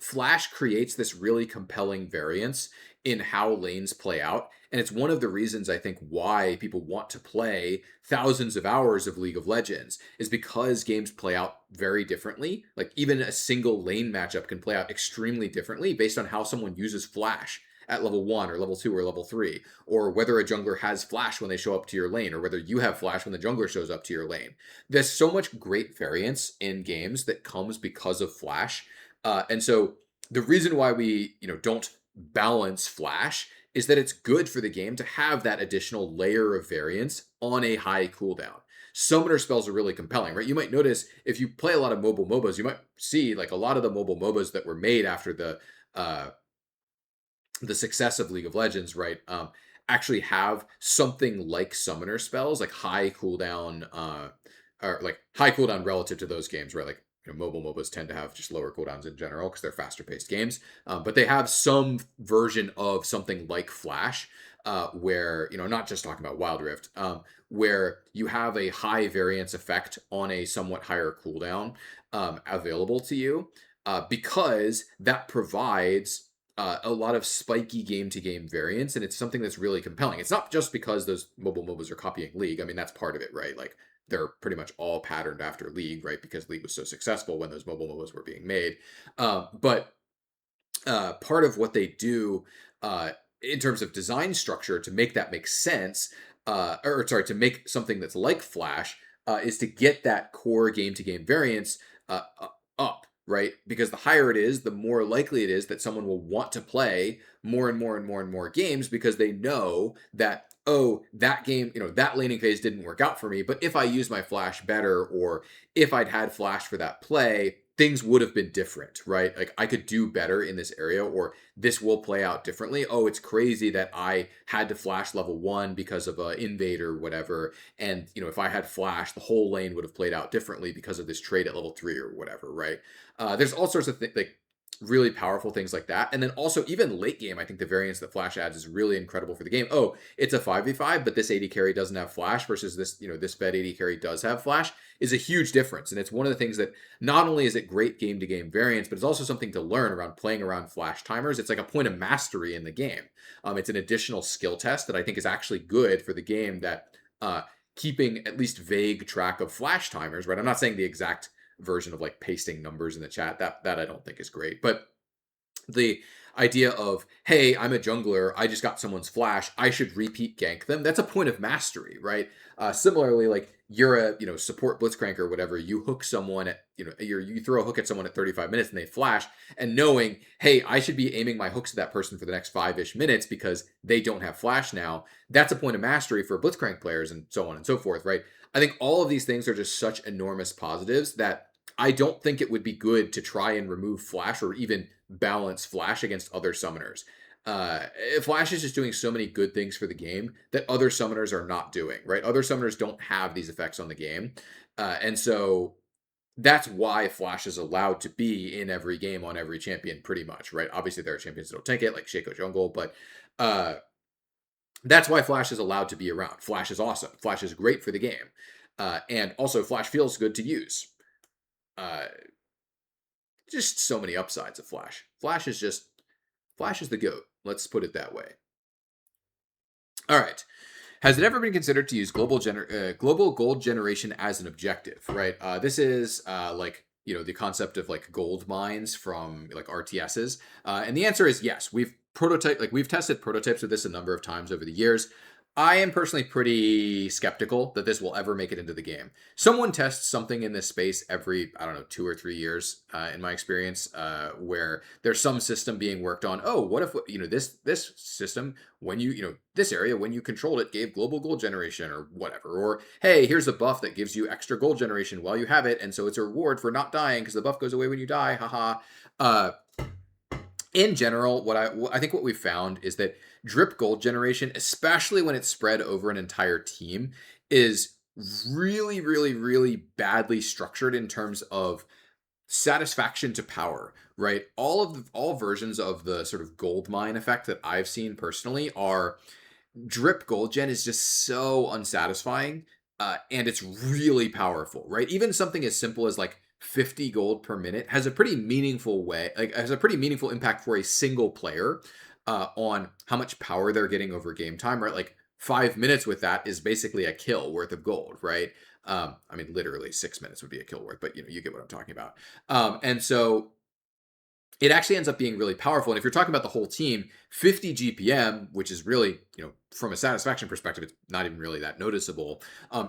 S1: Flash creates this really compelling variance in how lanes play out. And it's one of the reasons I think why people want to play thousands of hours of League of Legends, is because games play out very differently. Like even a single lane matchup can play out extremely differently based on how someone uses Flash at level 1 or level 2 or level 3, or whether a jungler has flash when they show up to your lane, or whether you have flash when the jungler shows up to your lane. There's so much great variance in games that comes because of flash. And so the reason why we, don't balance flash is that it's good for the game to have that additional layer of variance on a high cooldown. Summoner spells are really compelling, right? You might notice if you play a lot of mobile MOBAs, you might see like a lot of the mobile MOBAs that were made after the success of League of Legends, right? Actually have something like summoner spells, like high cooldown, or like high cooldown relative to those games, right? Like mobile MOBAs tend to have just lower cooldowns in general because they're faster paced games, but they have some version of something like Flash, where not just talking about Wild Rift, where you have a high variance effect on a somewhat higher cooldown available to you, because that provides a lot of spiky game to game variance, and it's something that's really compelling. It's not just because those mobile MOBAs are copying League. I mean, that's part of it, right? Like they're pretty much all patterned after League, right? Because League was so successful when those mobile MOBAs were being made. But part of what they do in terms of design structure to make that make sense, or sorry, to make something that's like Flash, is to get that core game to game variance up, right? Because the higher it is, the more likely it is that someone will want to play more and more and more and more games because they know that, oh, that game, that laning phase didn't work out for me, but if I use my flash better, or if I'd had flash for that play, things would have been different, right? Like I could do better in this area, or this will play out differently. Oh, it's crazy that I had to flash level 1 because of a invade or whatever. And, if I had flash, the whole lane would have played out differently because of this trade at level 3 or whatever, right? There's all sorts of things, like really powerful things like that. And then also even late game, I think the variance that flash adds is really incredible for the game. Oh, it's a 5v5, but this AD carry doesn't have flash versus this, this fed AD carry does have flash, is a huge difference. And it's one of the things that not only is it great game to game variance, but it's also something to learn around playing around flash timers. It's like a point of mastery in the game. It's an additional skill test that I think is actually good for the game, that keeping at least vague track of flash timers, right? I'm not saying the exact version of like pasting numbers in the chat. That I don't think is great. But the idea of, hey, I'm a jungler, I just got someone's flash, I should repeat gank them, that's a point of mastery, right? Similarly, like you're a support blitzcrank or whatever, you hook someone at you throw a hook at someone at 35 minutes and they flash, and knowing, hey, I should be aiming my hooks at that person for the next 5-ish minutes because they don't have flash now, that's a point of mastery for blitzcrank players, and so on and so forth, right? I think all of these things are just such enormous positives that I don't think it would be good to try and remove flash or even balance flash against other summoners. Flash is just doing so many good things for the game that other summoners are not doing, right? Other summoners don't have these effects on the game. And so that's why Flash is allowed to be in every game on every champion, pretty much, right? Obviously, there are champions that don't take it, like Shaco Jungle, but that's why Flash is allowed to be around. Flash is awesome. Flash is great for the game. And also, Flash feels good to use. Just so many upsides of Flash. Flash is the GOAT. Let's put it that way. All right. Has it ever been considered to use global gold generation as an objective? Right. This is like the concept of like gold mines from like RTSs, and the answer is yes. We've tested prototypes of this a number of times over the years. I am personally pretty skeptical that this will ever make it into the game. Someone tests something in this space every, I don't know, 2 or 3 years, in my experience, where there's some system being worked on. Oh, what if, this system, when this area, when you controlled it, gave global gold generation or whatever. Or, hey, here's a buff that gives you extra gold generation while you have it, and so it's a reward for not dying because the buff goes away when you die, haha. In general, what I think what we've found is that drip gold generation, especially when it's spread over an entire team, is really, really, really badly structured in terms of satisfaction to power, right? All versions of the sort of gold mine effect that I've seen personally are drip gold gen is just so unsatisfying, and it's really powerful, right? Even something as simple as like 50 gold per minute has a pretty meaningful impact for a single player, on how much power they're getting over game time, right? Like 5 minutes with that is basically a kill worth of gold, right? I mean, literally 6 minutes would be a kill worth, but you get what I'm talking about. And so it actually ends up being really powerful. And if you're talking about the whole team, 50 GPM, which is really, from a satisfaction perspective, it's not even really that noticeable,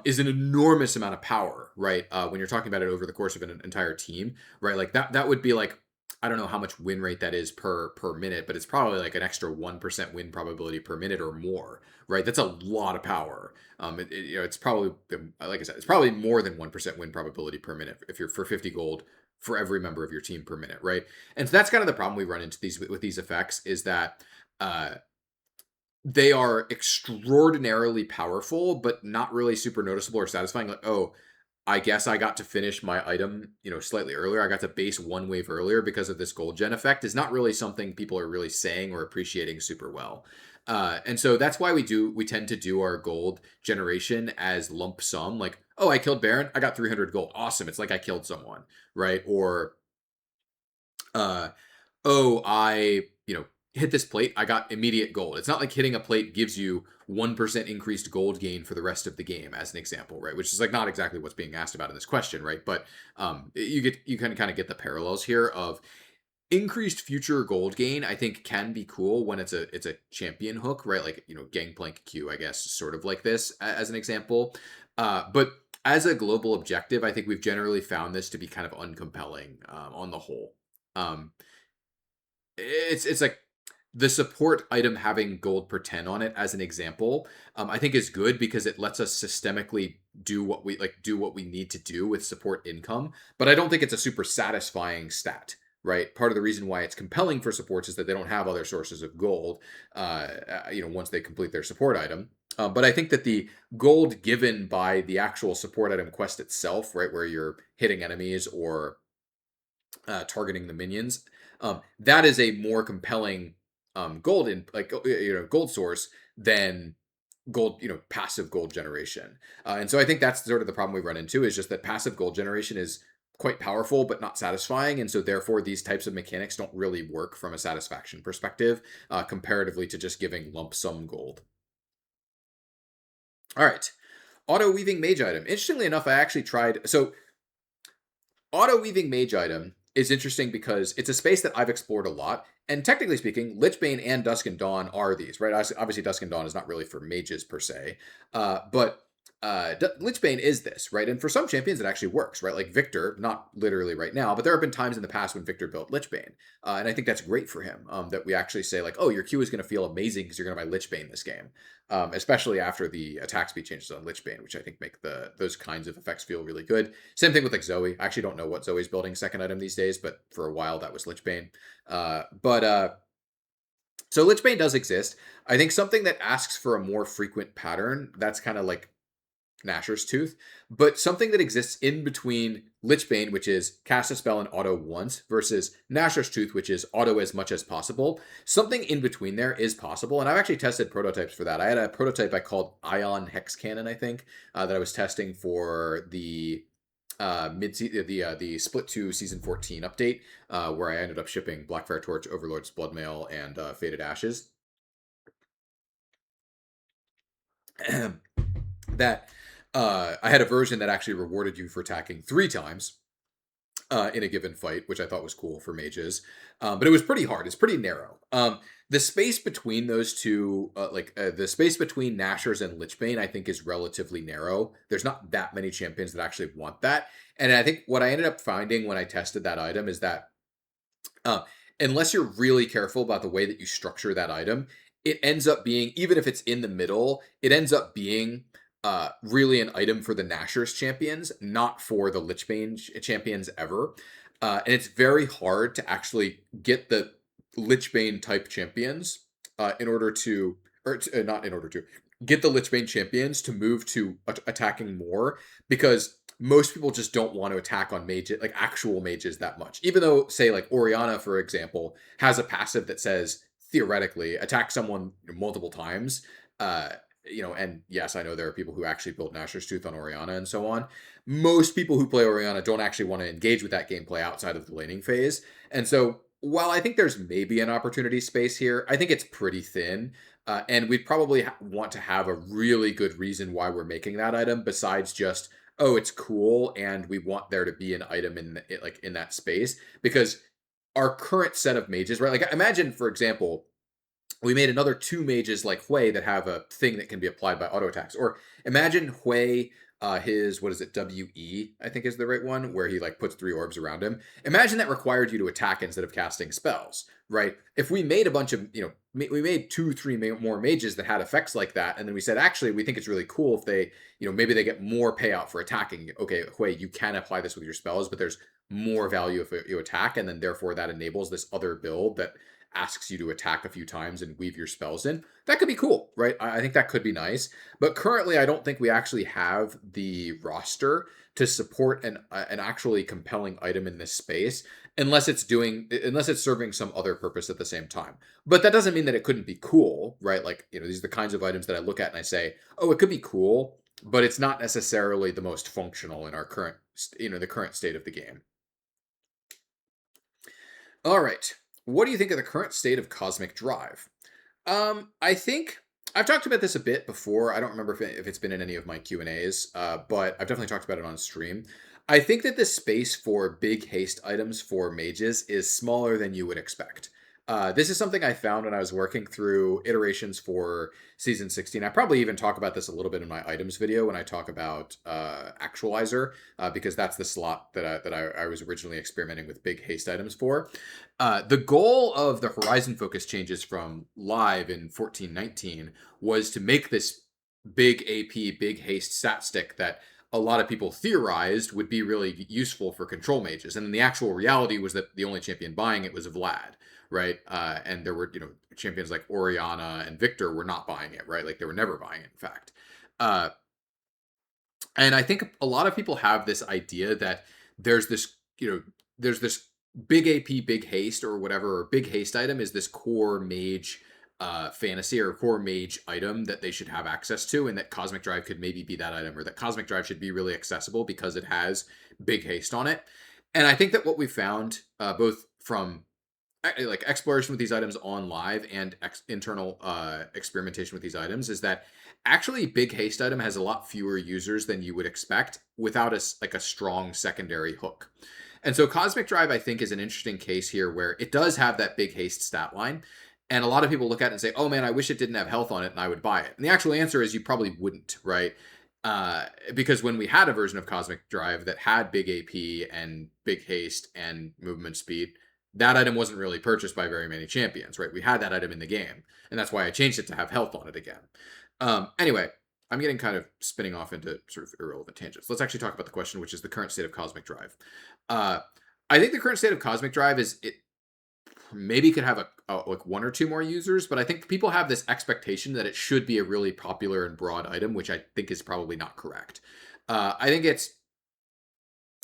S1: is an enormous amount of power, right? When you're talking about it over the course of an entire team, right? Like that would be like, I don't know how much win rate that is per minute, but it's probably like an extra 1% win probability per minute or more, right? That's a lot of power. It's probably, like I said, it's probably more than 1% win probability per minute if you're for 50 gold for every member of your team per minute, right? And so that's kind of the problem we run into these with these effects is that uh, they are extraordinarily powerful, but not really super noticeable or satisfying. Like, oh, I guess I got to finish my item, slightly earlier. I got to base one wave earlier because of this gold gen effect is not really something people are really saying or appreciating super well. And so that's why we tend to do our gold generation as lump sum. Like, oh, I killed Baron, I got 300 gold. Awesome. It's like I killed someone, right? Or uh, oh, I, hit this plate, I got immediate gold. It's not like hitting a plate gives you 1% increased gold gain for the rest of the game, as an example, right? Which is like not exactly what's being asked about in this question, right? But you can kind of get the parallels here of increased future gold gain. I think can be cool when it's a champion hook, right? Like Gangplank Q, I guess, sort of like this as an example. But as a global objective, I think we've generally found this to be kind of uncompelling on the whole. Um, it's like the support item having gold per 10 on it as an example, I think is good because it lets us systemically do what we need to do with support income. But I don't think it's a super satisfying stat, right? Part of the reason why it's compelling for supports is that they don't have other sources of gold, once they complete their support item. But I think that the gold given by the actual support item quest itself, right, where you're hitting enemies or targeting the minions, that is a more compelling gold in like gold source than gold, passive gold generation. And so I think that's sort of the problem we run into is just that passive gold generation is quite powerful but not satisfying, and so therefore these types of mechanics don't really work from a satisfaction perspective comparatively to just giving lump sum gold. All right, auto weaving mage item. Interestingly enough, I actually tried. So auto weaving mage item is interesting because it's a space that I've explored a lot. And technically speaking, Lichbane and Dusk and Dawn are these, right? Obviously, Dusk and Dawn is not really for mages per se, but Lichbane is this, right? And for some champions, it actually works, right? Like Victor, not literally right now, but there have been times in the past when Victor built Lichbane, and I think that's great for him. That we actually say like, oh, your Q is going to feel amazing because you're going to buy Lichbane this game, especially after the attack speed changes on Lichbane, which I think make those kinds of effects feel really good. Same thing with like Zoe. I actually don't know what Zoe's building second item these days, but for a while that was Lichbane. So Lichbane does exist. I think something that asks for a more frequent pattern, that's kind of like Nashor's Tooth, but something that exists in between Lichbane, which is cast a spell and auto once, versus Nashor's Tooth, which is auto as much as possible. Something in between there is possible, and I've actually tested prototypes for that. I had a prototype I called Ion Hex Cannon, I think, that I was testing for the the Split 2 Season 14 update, where I ended up shipping Blackfire Torch, Overlord's Bloodmail, and Faded Ashes. That I had a version that actually rewarded you for attacking 3 times in a given fight, which I thought was cool for mages. But it was pretty hard. It's pretty narrow. The space between those two, the space between Nashor's and Lichbane, I think is relatively narrow. There's not that many champions that actually want that. And I think what I ended up finding when I tested that item is that uh, unless you're really careful about the way that you structure that item, it ends up being, even if it's in the middle, it ends up being really an item for the Nashor's champions, not for the Lichbane champions ever. And it's very hard to actually get the Lichbane type champions in order to, or not in order to, get the Lichbane champions to move to attacking more, because most people just don't want to attack on mages, like actual mages, that much. Even though, say, like Orianna, for example, has a passive that says theoretically attack someone multiple times. And yes, I know there are people who actually build Nashor's Tooth on Orianna and so on. Most people who play Orianna don't actually want to engage with that gameplay outside of the laning phase. And so while I think there's maybe an opportunity space here, I think it's pretty thin. And we'd probably want to have a really good reason why we're making that item besides just, oh, it's cool and we want there to be an item in that space, because our current set of mages, right? Like imagine, for example, we made another two mages like Hui that have a thing that can be applied by auto attacks. Or imagine Hui, his, what is it, WE, I think is the right one, where he like puts three orbs around him. Imagine that required you to attack instead of casting spells, right? If we made a bunch of, we made two, three more mages that had effects like that, and then we said, actually, we think it's really cool if they, maybe they get more payout for attacking. Okay, Hui, you can apply this with your spells, but there's more value if you attack, and then therefore that enables this other build that asks you to attack a few times and weave your spells in. That could be cool, right? I think that could be nice. But currently, I don't think we actually have the roster to support an actually compelling item in this space unless it's serving some other purpose at the same time. But that doesn't mean that it couldn't be cool, right? Like, these are the kinds of items that I look at and I say, oh, it could be cool, but it's not necessarily the most functional in our current, the current state of the game. All right. What do you think of the current state of Cosmic Drive? I think I've talked about this a bit before. I don't remember if it's been in any of my Q&As, but I've definitely talked about it on stream. I think that the space for big haste items for mages is smaller than you would expect. This is something I found when I was working through iterations for Season 16. I probably even talk about this a little bit in my items video when I talk about Actualizer, because that's the slot that I was originally experimenting with big haste items for. The goal of the Horizon Focus changes from live in 14.19 was to make this big AP, big haste stat stick that a lot of people theorized would be really useful for control mages. And then the actual reality was that the only champion buying it was Vlad, right? And there were, champions like Oriana and Victor were not buying it, right? Like they were never buying it, in fact. And I think a lot of people have this idea that there's this, there's this big AP, big haste or whatever, or big haste item is this core mage fantasy or core mage item that they should have access to, and that Cosmic Drive could maybe be that item, or that Cosmic Drive should be really accessible because it has big haste on it. And I think that what we found, both from like exploration with these items on live and internal experimentation with these items, is that actually big haste item has a lot fewer users than you would expect without a strong secondary hook. And so Cosmic Drive, I think, is an interesting case here where it does have that big haste stat line. And a lot of people look at it and say, oh man, I wish it didn't have health on it and I would buy it. And the actual answer is you probably wouldn't, right? Because when we had a version of Cosmic Drive that had big AP and big haste and movement speed, that item wasn't really purchased by very many champions, right? We had that item in the game, and that's why I changed it to have health on it again. Anyway, I'm getting kind of spinning off into sort of irrelevant tangents. Let's actually talk about the question, which is the current state of Cosmic Drive. I think the current state of Cosmic Drive is it maybe could have like one or two more users, but I think people have this expectation that it should be a really popular and broad item, which I think is probably not correct. I think it's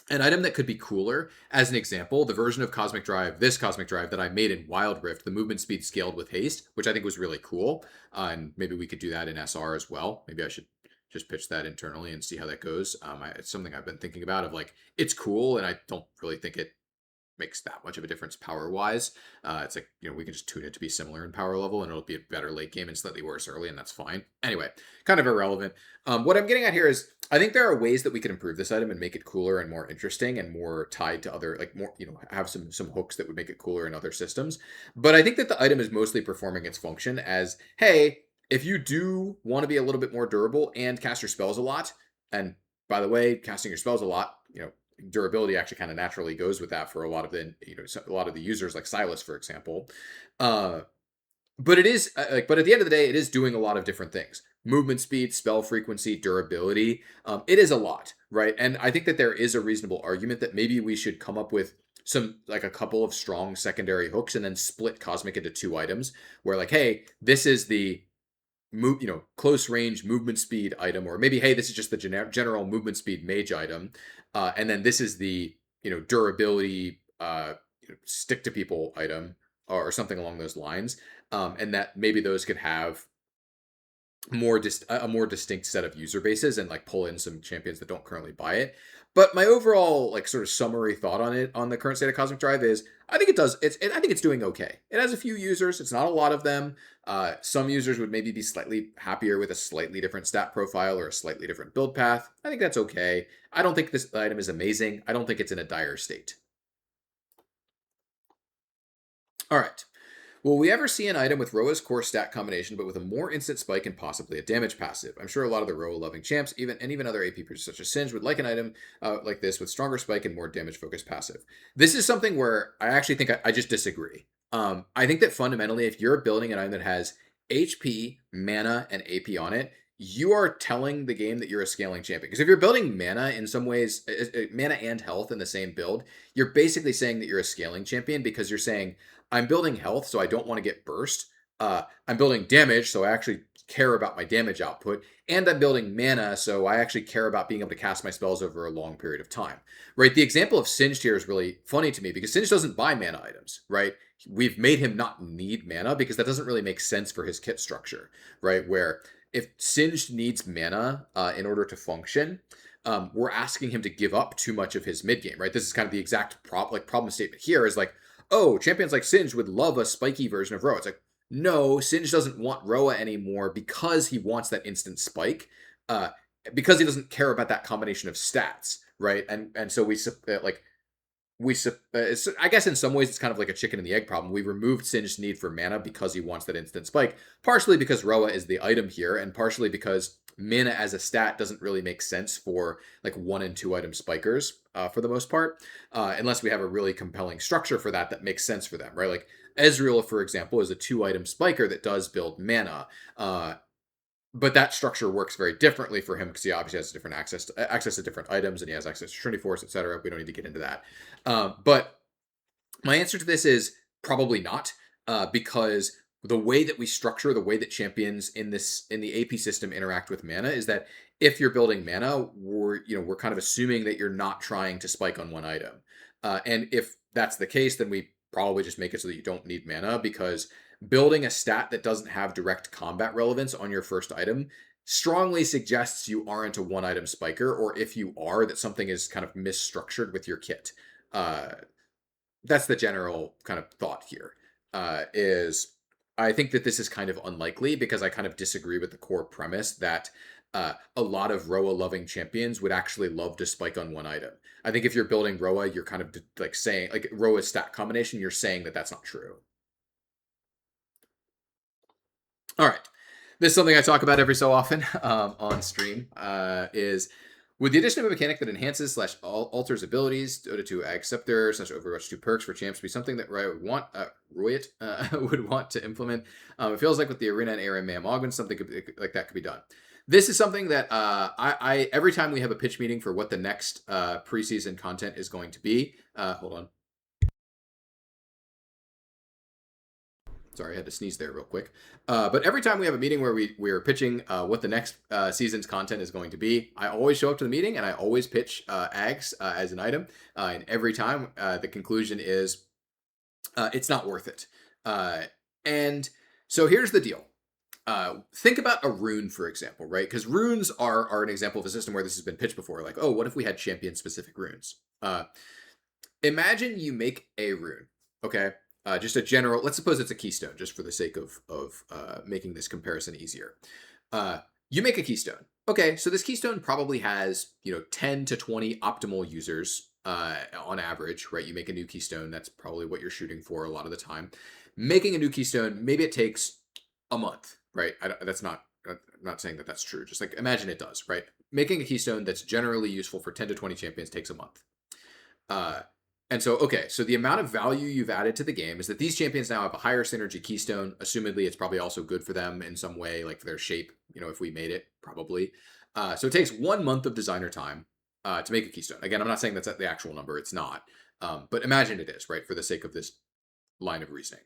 S1: an item that could be cooler. As an example, the version of Cosmic Drive, this Cosmic Drive that I made in Wild Rift, the movement speed scaled with haste, which I think was really cool. And maybe we could do that in SR as well. Maybe I should just pitch that internally and see how that goes. It's something I've been thinking about, of like, it's cool, and I don't really think it makes that much of a difference power wise. It's like, we can just tune it to be similar in power level and it'll be a better late game and slightly worse early, and that's fine. Anyway, kind of irrelevant. What I'm getting at here is I think there are ways that we can improve this item and make it cooler and more interesting and more tied to other, like, more, have some hooks that would make it cooler in other systems. But I think that the item is mostly performing its function as, hey, if you do want to be a little bit more durable and cast your spells a lot, and by the way, casting your spells a lot, durability actually kind of naturally goes with that for a lot of the users, like Silas, for example. But it is but at the end of the day, it is doing a lot of different things: movement speed, spell frequency, durability. It is a lot, right? And I think that there is a reasonable argument that maybe we should come up with a couple of strong secondary hooks and then split Cosmic into two items, where like, hey, this is the close range movement speed item, or maybe, hey, this is just the general movement speed mage item, and then this is the durability stick to people item, or something along those lines, and that maybe those could have a more distinct set of user bases and like pull in some champions that don't currently buy it. But my overall like sort of summary thought on the current state of Cosmic Drive is I think it's doing okay. It has a few users. It's not a lot of them. Some users would maybe be slightly happier with a slightly different stat profile or a slightly different build path. I think that's okay. I don't think this item is amazing. I don't think it's in a dire state. All right. Will we ever see an item with Roa's core stat combination, but with a more instant spike and possibly a damage passive? I'm sure a lot of the Roa-loving champs, even other AP producers such as Singe, would like an item like this with stronger spike and more damage-focused passive. This is something where I actually think I just disagree. I think that fundamentally, if you're building an item that has HP, mana, and AP on it, you are telling the game that you're a scaling champion. Because if you're building mana in some ways, mana and health in the same build, you're basically saying that you're a scaling champion because you're saying, I'm building health, so I don't want to get burst. I'm building damage, so I actually care about my damage output. And I'm building mana, so I actually care about being able to cast my spells over a long period of time. Right? The example of Singed here is really funny to me because Singed doesn't buy mana items, right? We've made him not need mana because that doesn't really make sense for his kit structure, right? Where if Singed needs mana in order to function, we're asking him to give up too much of his mid game, right? This is kind of the exact problem statement here is like, oh, champions like Singe would love a spiky version of Roa. It's like, no, Singe doesn't want Roa anymore because he wants that instant spike, because he doesn't care about that combination of stats, right? And so I guess in some ways it's kind of like a chicken and the egg problem. We removed Singe's need for mana because he wants that instant spike, partially because Roa is the item here, and partially because mana as a stat doesn't really make sense for like 1 and 2 item spikers for the most part, unless we have a really compelling structure for that makes sense for them, right? Like Ezreal, for example, is a 2 item spiker that does build mana. But that structure works very differently for him because he obviously has different access to different items, and he has access to Trinity Force, etc. We don't need to get into that. But my answer to this is probably not, because the way that we structure, the way that champions in the AP system interact with mana is that if you're building mana, we're kind of assuming that you're not trying to spike on one item, and if that's the case, then we probably just make it so that you don't need mana, because building a stat that doesn't have direct combat relevance on your first item strongly suggests you aren't a one item spiker, or if you are, that something is kind of misstructured with your kit. That's the general kind of thought here. Is I think that this is kind of unlikely because I kind of disagree with the core premise that a lot of Roa loving champions would actually love to spike on one item. I think if you're building Roa, you're kind of like saying, like Roa's stat combination, you're saying that that's not true. All right. This is something I talk about every so often on stream, is with the addition of a mechanic that enhances / alters abilities, Dota 2 Acceptor / Overwatch 2 perks for champs be something that Riot would want to implement. It feels like with the Arena and ARM MAM augments, something like that could be done. This is something that I every time we have a pitch meeting for what the next preseason content is going to be, hold on. Sorry, I had to sneeze there real quick. But every time we have a meeting where we're pitching what the next season's content is going to be, I always show up to the meeting and I always pitch AGs as an item. And every time the conclusion is it's not worth it. And so here's the deal. Think about a rune, for example, right? Because runes are an example of a system where this has been pitched before. Like, oh, what if we had champion-specific runes? Imagine you make a rune, okay? Just a general, let's suppose it's a keystone, just for the sake of making this comparison easier. You make a keystone. Okay, so this keystone probably has 10 to 20 optimal users on average, right? You make a new keystone, that's probably what you're shooting for a lot of the time. Making a new keystone, maybe it takes a month, right? I'm not saying that that's true. Just like imagine it does, right? Making a keystone that's generally useful for 10 to 20 champions takes a month. And so, okay, so the amount of value you've added to the game is that these champions now have a higher synergy keystone. Assumedly, it's probably also good for them in some way, like for their shape, if we made it, probably. So it takes 1 month of designer time to make a keystone. Again, I'm not saying that's the actual number. It's not. But imagine it is, right, for the sake of this line of reasoning.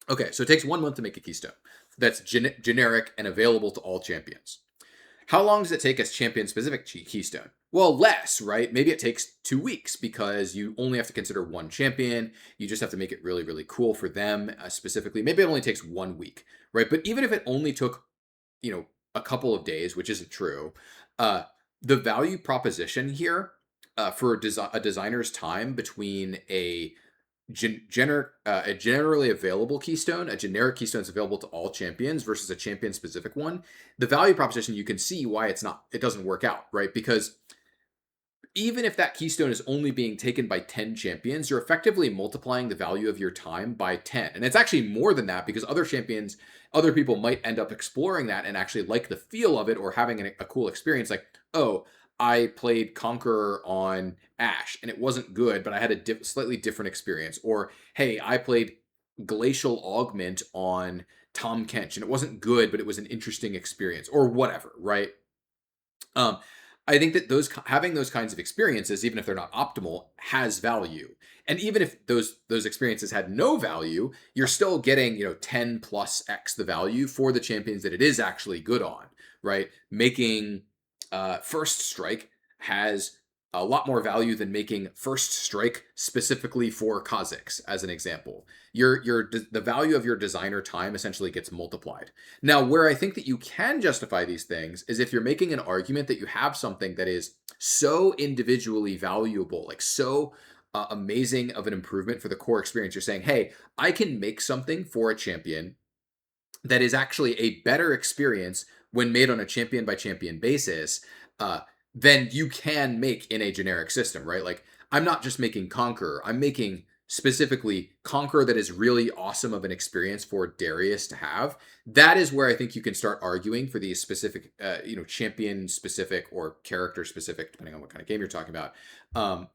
S1: Okay, so it takes 1 month to make a keystone that's generic and available to all champions. How long does it take a champion-specific keystone? Well, less, right? Maybe it takes 2 weeks because you only have to consider one champion. You just have to make it really, really cool for them specifically. Maybe it only takes 1 week, right? But even if it only took, a couple of days, which isn't true, the value proposition here for a designer's time between a generally available keystone, a generic keystone is available to all champions versus a champion specific one, the value proposition, you can see why it doesn't work out, right? Because even if that keystone is only being taken by 10 champions, you're effectively multiplying the value of your time by 10. And it's actually more than that because other people might end up exploring that and actually like the feel of it or having a cool experience. Like, oh, I played Conqueror on Ashe and it wasn't good, but I had a slightly different experience. Or, hey, I played Glacial Augment on Tom Kench and it wasn't good, but it was an interesting experience or whatever, right? Um, I think that having those kinds of experiences, even if they're not optimal, has value. And even if those experiences had no value, you're still getting 10 plus x the value for the champions that it is actually good on, right? Making first strike has a lot more value than making first strike specifically for Kha'Zix, as an example. The value of your designer time essentially gets multiplied. Now, where I think that you can justify these things is if you're making an argument that you have something that is so individually valuable, like so amazing of an improvement for the core experience. You're saying, hey, I can make something for a champion that is actually a better experience when made on a champion by champion basis than you can make in a generic system, right? Like, I'm not just making Conqueror, I'm making specifically Conqueror that is really awesome of an experience for Darius to have. That is where I think you can start arguing for these specific, champion specific or character specific, depending on what kind of game you're talking about,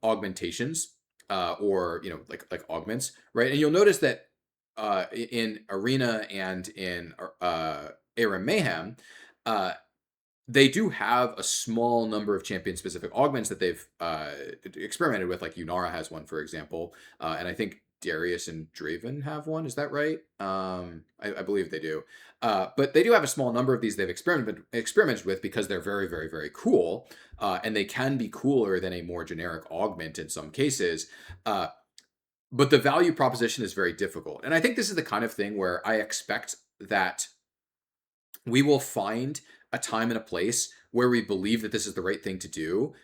S1: augmentations, or like augments, right? And you'll notice that in Arena and in Aram Mayhem, they do have a small number of champion-specific augments that they've experimented with. Like Yunara has one, for example, and I think Darius and Draven have one. Is that right? I believe they do. But they do have a small number of these they've experimented with because they're very, very, very cool, and they can be cooler than a more generic augment in some cases. But the value proposition is very difficult. And I think this is the kind of thing where I expect that we will find a time and a place where we believe that this is the right thing to do.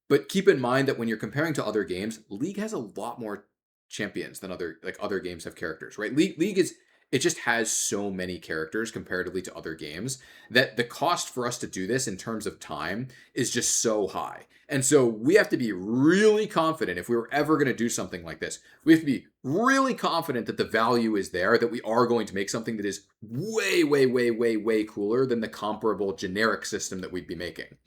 S1: But keep in mind that when you're comparing to other games, League has a lot more champions than other games have characters, right? League is it just has so many characters comparatively to other games that the cost for us to do this in terms of time is just so high. And so we have to be really confident if we were ever going to do something like this. We have to be really confident that the value is there, that we are going to make something that is way, way, way, way, way cooler than the comparable generic system that we'd be making.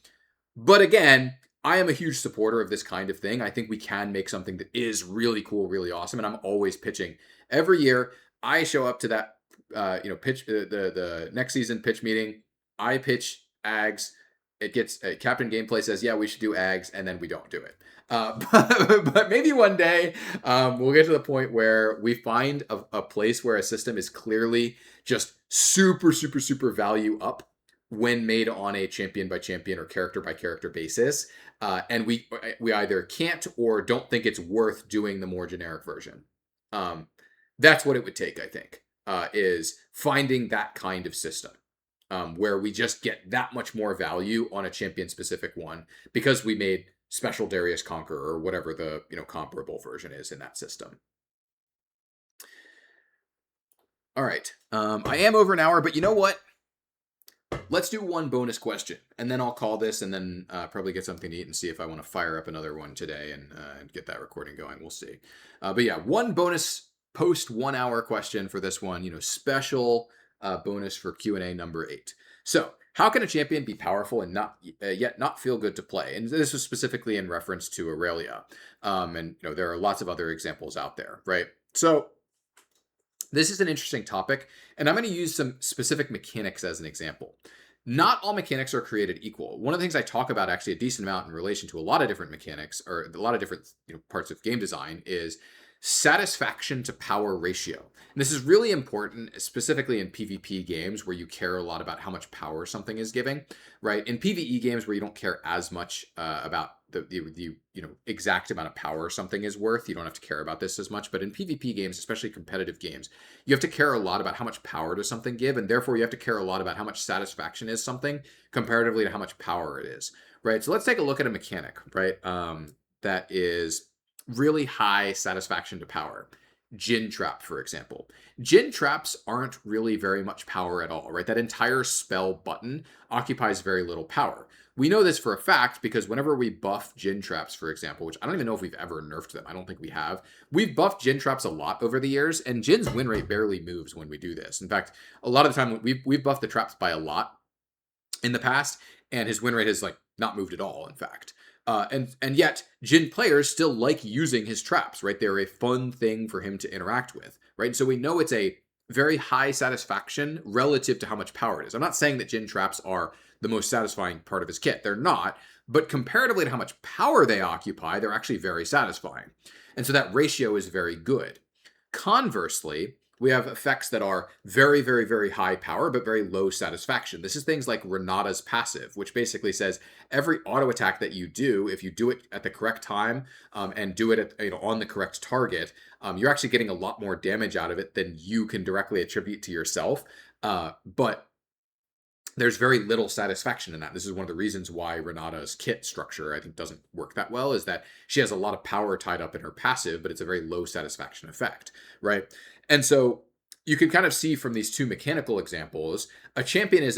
S1: But again, I am a huge supporter of this kind of thing. I think we can make something that is really cool, really awesome, and I'm always pitching. Every year, I show up to that, pitch the next season pitch meeting. I pitch Ags. It gets Captain Gameplay says, "Yeah, we should do Ags," and then we don't do it. But maybe one day we'll get to the point where we find a place where a system is clearly just super, super, super value up when made on a champion by champion or character by character basis, and we either can't or don't think it's worth doing the more generic version. That's what it would take, I think, is finding that kind of system where we just get that much more value on a champion-specific one because we made Special Darius Conqueror or whatever the comparable version is in that system. All right, I am over an hour, but you know what? Let's do one bonus question, and then I'll call this, and then probably get something to eat and see if I want to fire up another one today and get that recording going. We'll see. But yeah, one bonus post 1 hour question for this one, special bonus for Q&A number 8. So how can a champion be powerful and yet not feel good to play? And this was specifically in reference to Aurelia. And there are lots of other examples out there, right? So this is an interesting topic, and I'm going to use some specific mechanics as an example. Not all mechanics are created equal. One of the things I talk about actually a decent amount in relation to a lot of different mechanics or a lot of different parts of game design is satisfaction to power ratio. And this is really important, specifically in PvP games where you care a lot about how much power something is giving, right? In PvE games where you don't care as much about the exact amount of power something is worth, you don't have to care about this as much. But in PvP games, especially competitive games, you have to care a lot about how much power does something give, and therefore you have to care a lot about how much satisfaction is something comparatively to how much power it is, right? So let's take a look at a mechanic, right? That is really high satisfaction to power. Jin Trap, for example. Jin Traps aren't really very much power at all, right? That entire spell button occupies very little power. We know this for a fact because whenever we buff Jin Traps, for example, which I don't even know if we've ever nerfed them, I don't think we have. We've buffed Jin Traps a lot over the years, and Jin's win rate barely moves when we do this. In fact, a lot of the time we've buffed the traps by a lot in the past, and his win rate has like not moved at all, in fact. And yet Jin players still like using his traps, right? They're a fun thing for him to interact with, right? And so we know it's a very high satisfaction relative to how much power it is. I'm not saying that Jin traps are the most satisfying part of his kit. They're not, but comparatively to how much power they occupy, they're actually very satisfying. And so that ratio is very good. Conversely, we have effects that are very, very, very high power, but very low satisfaction. This is things like Renata's passive, which basically says every auto attack that you do, if you do it at the correct time and do it at, on the correct target, you're actually getting a lot more damage out of it than you can directly attribute to yourself. But there's very little satisfaction in that. This is one of the reasons why Renata's kit structure, I think, doesn't work that well, is that she has a lot of power tied up in her passive, but it's a very low satisfaction effect, right? And so you can kind of see from these two mechanical examples, a champion is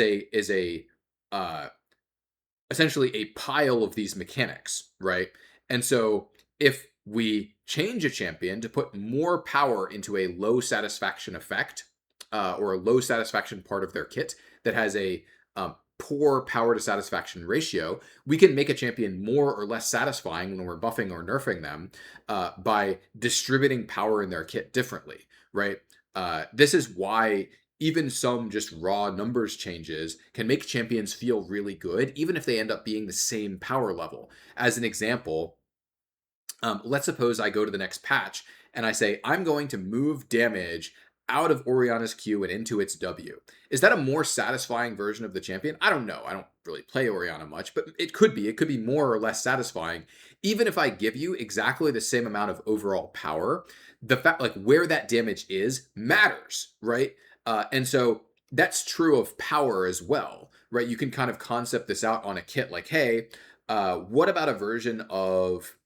S1: essentially a pile of these mechanics, right? And so if we change a champion to put more power into a low satisfaction effect or a low satisfaction part of their kit that has a poor power to satisfaction ratio, we can make a champion more or less satisfying when we're buffing or nerfing them by distributing power in their kit differently, right? This is why even some just raw numbers changes can make champions feel really good, even if they end up being the same power level. As an example, let's suppose I go to the next patch and I say, I'm going to move damage out of Oriana's Q and into its W. Is that a more satisfying version of the champion? I don't know. I don't really play Oriana much, but it could be. It could be more or less satisfying. Even if I give you exactly the same amount of overall power, the fact like where that damage is matters, right? And so that's true of power as well, right? You can kind of concept this out on a kit like, hey, what about a version of,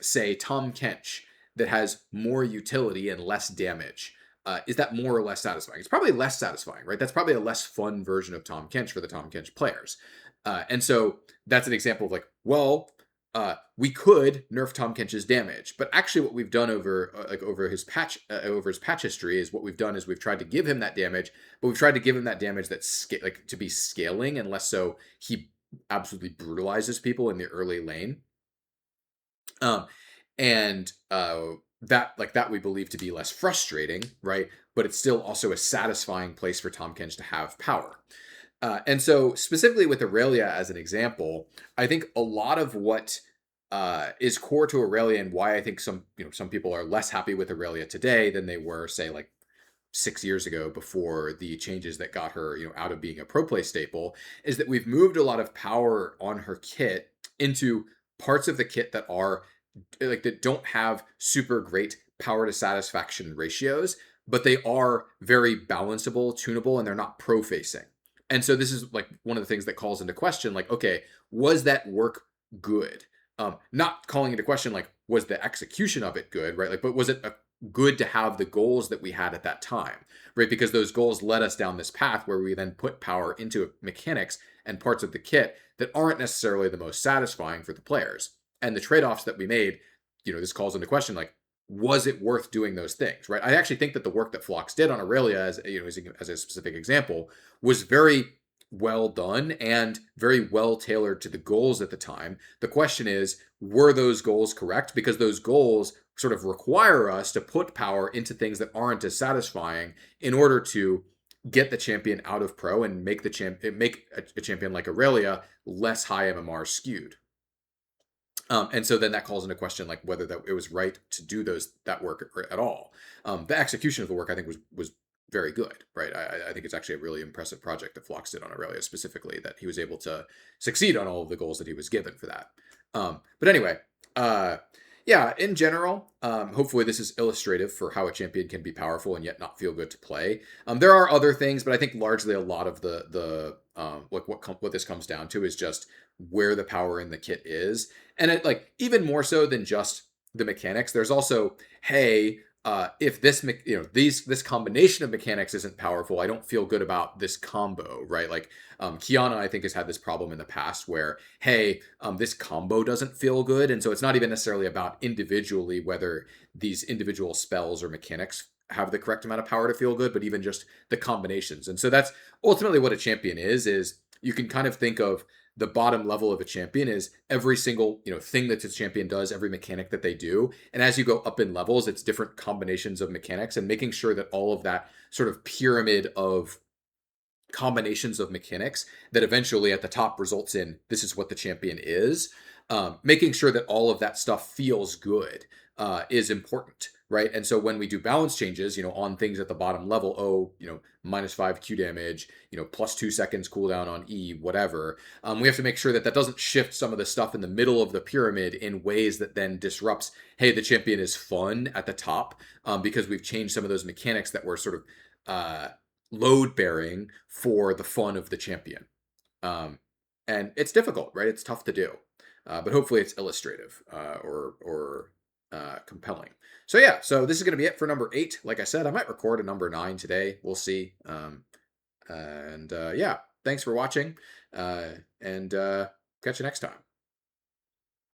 S1: say, Tahm Kench that has more utility and less damage? Is that more or less satisfying? It's probably less satisfying, right? That's probably a less fun version of Tahm Kench for the Tahm Kench players. And so that's an example of like, well, we could nerf Tahm Kench's damage, but actually what we've done over his patch history is what we've done is we've tried to give him that damage, but we've tried to give him that damage that's like to be scaling, and less so he absolutely brutalizes people in the early lane. That we believe to be less frustrating, right? But it's still also a satisfying place for Tahm Kench to have power. And so specifically with Aurelia as an example, I think a lot of what is core to Aurelia and why I think some people are less happy with Aurelia today than they were, say, like 6 years ago before the changes that got her, out of being a pro play staple, is that we've moved a lot of power on her kit into parts of the kit that are like that don't have super great power to satisfaction ratios, but they are very balanceable, tunable, and they're not pro facing. And so this is like one of the things that calls into question, like, okay, was that work good? Not calling into question, like, was the execution of it good, right? Like, but was it good to have the goals that we had at that time, right? Because those goals led us down this path where we then put power into mechanics and parts of the kit that aren't necessarily the most satisfying for the players. And the trade-offs that we made, this calls into question, like, was it worth doing those things, right? I actually think that the work that Phlox did on Aurelia, as a specific example, was very well done and very well tailored to the goals at the time. The question is, were those goals correct? Because those goals sort of require us to put power into things that aren't as satisfying in order to get the champion out of pro and make a champion like Aurelia less high MMR skewed. And so then that calls into question like whether it was right to do that work at all. The execution of the work I think was very good, right? I think it's actually a really impressive project that Phlox did on Aurelia specifically, that he was able to succeed on all of the goals that he was given for that. But anyway, yeah, in general, hopefully this is illustrative for how a champion can be powerful and yet not feel good to play. There are other things, but I think largely a lot of what this comes down to is just where the power in the kit is. And it, like, even more so than just the mechanics, there's also, hey, if this this combination of mechanics isn't powerful, I don't feel good about this combo, right? Like Kiana, I think, has had this problem in the past where, hey, this combo doesn't feel good, and so it's not even necessarily about individually whether these individual spells or mechanics have the correct amount of power to feel good, but even just the combinations. And so that's ultimately what a champion is you can kind of think of the bottom level of a champion is every single thing that a champion does, every mechanic that they do, and as you go up in levels, it's different combinations of mechanics, and making sure that all of that sort of pyramid of combinations of mechanics that eventually at the top results in this is what the champion is. Making sure that all of that stuff feels good is important, right? And so when we do balance changes, on things at the bottom level, -5 Q damage, +2 seconds cooldown on E, whatever, we have to make sure that that doesn't shift some of the stuff in the middle of the pyramid in ways that then disrupts, hey, the champion is fun at the top, because we've changed some of those mechanics that were sort of load bearing for the fun of the champion. And it's difficult, right? It's tough to do, but hopefully it's illustrative or compelling. So yeah, so this is going to be it for number 8. Like I said, I might record a number 9 today. We'll see. And yeah, thanks for watching, and catch you next time.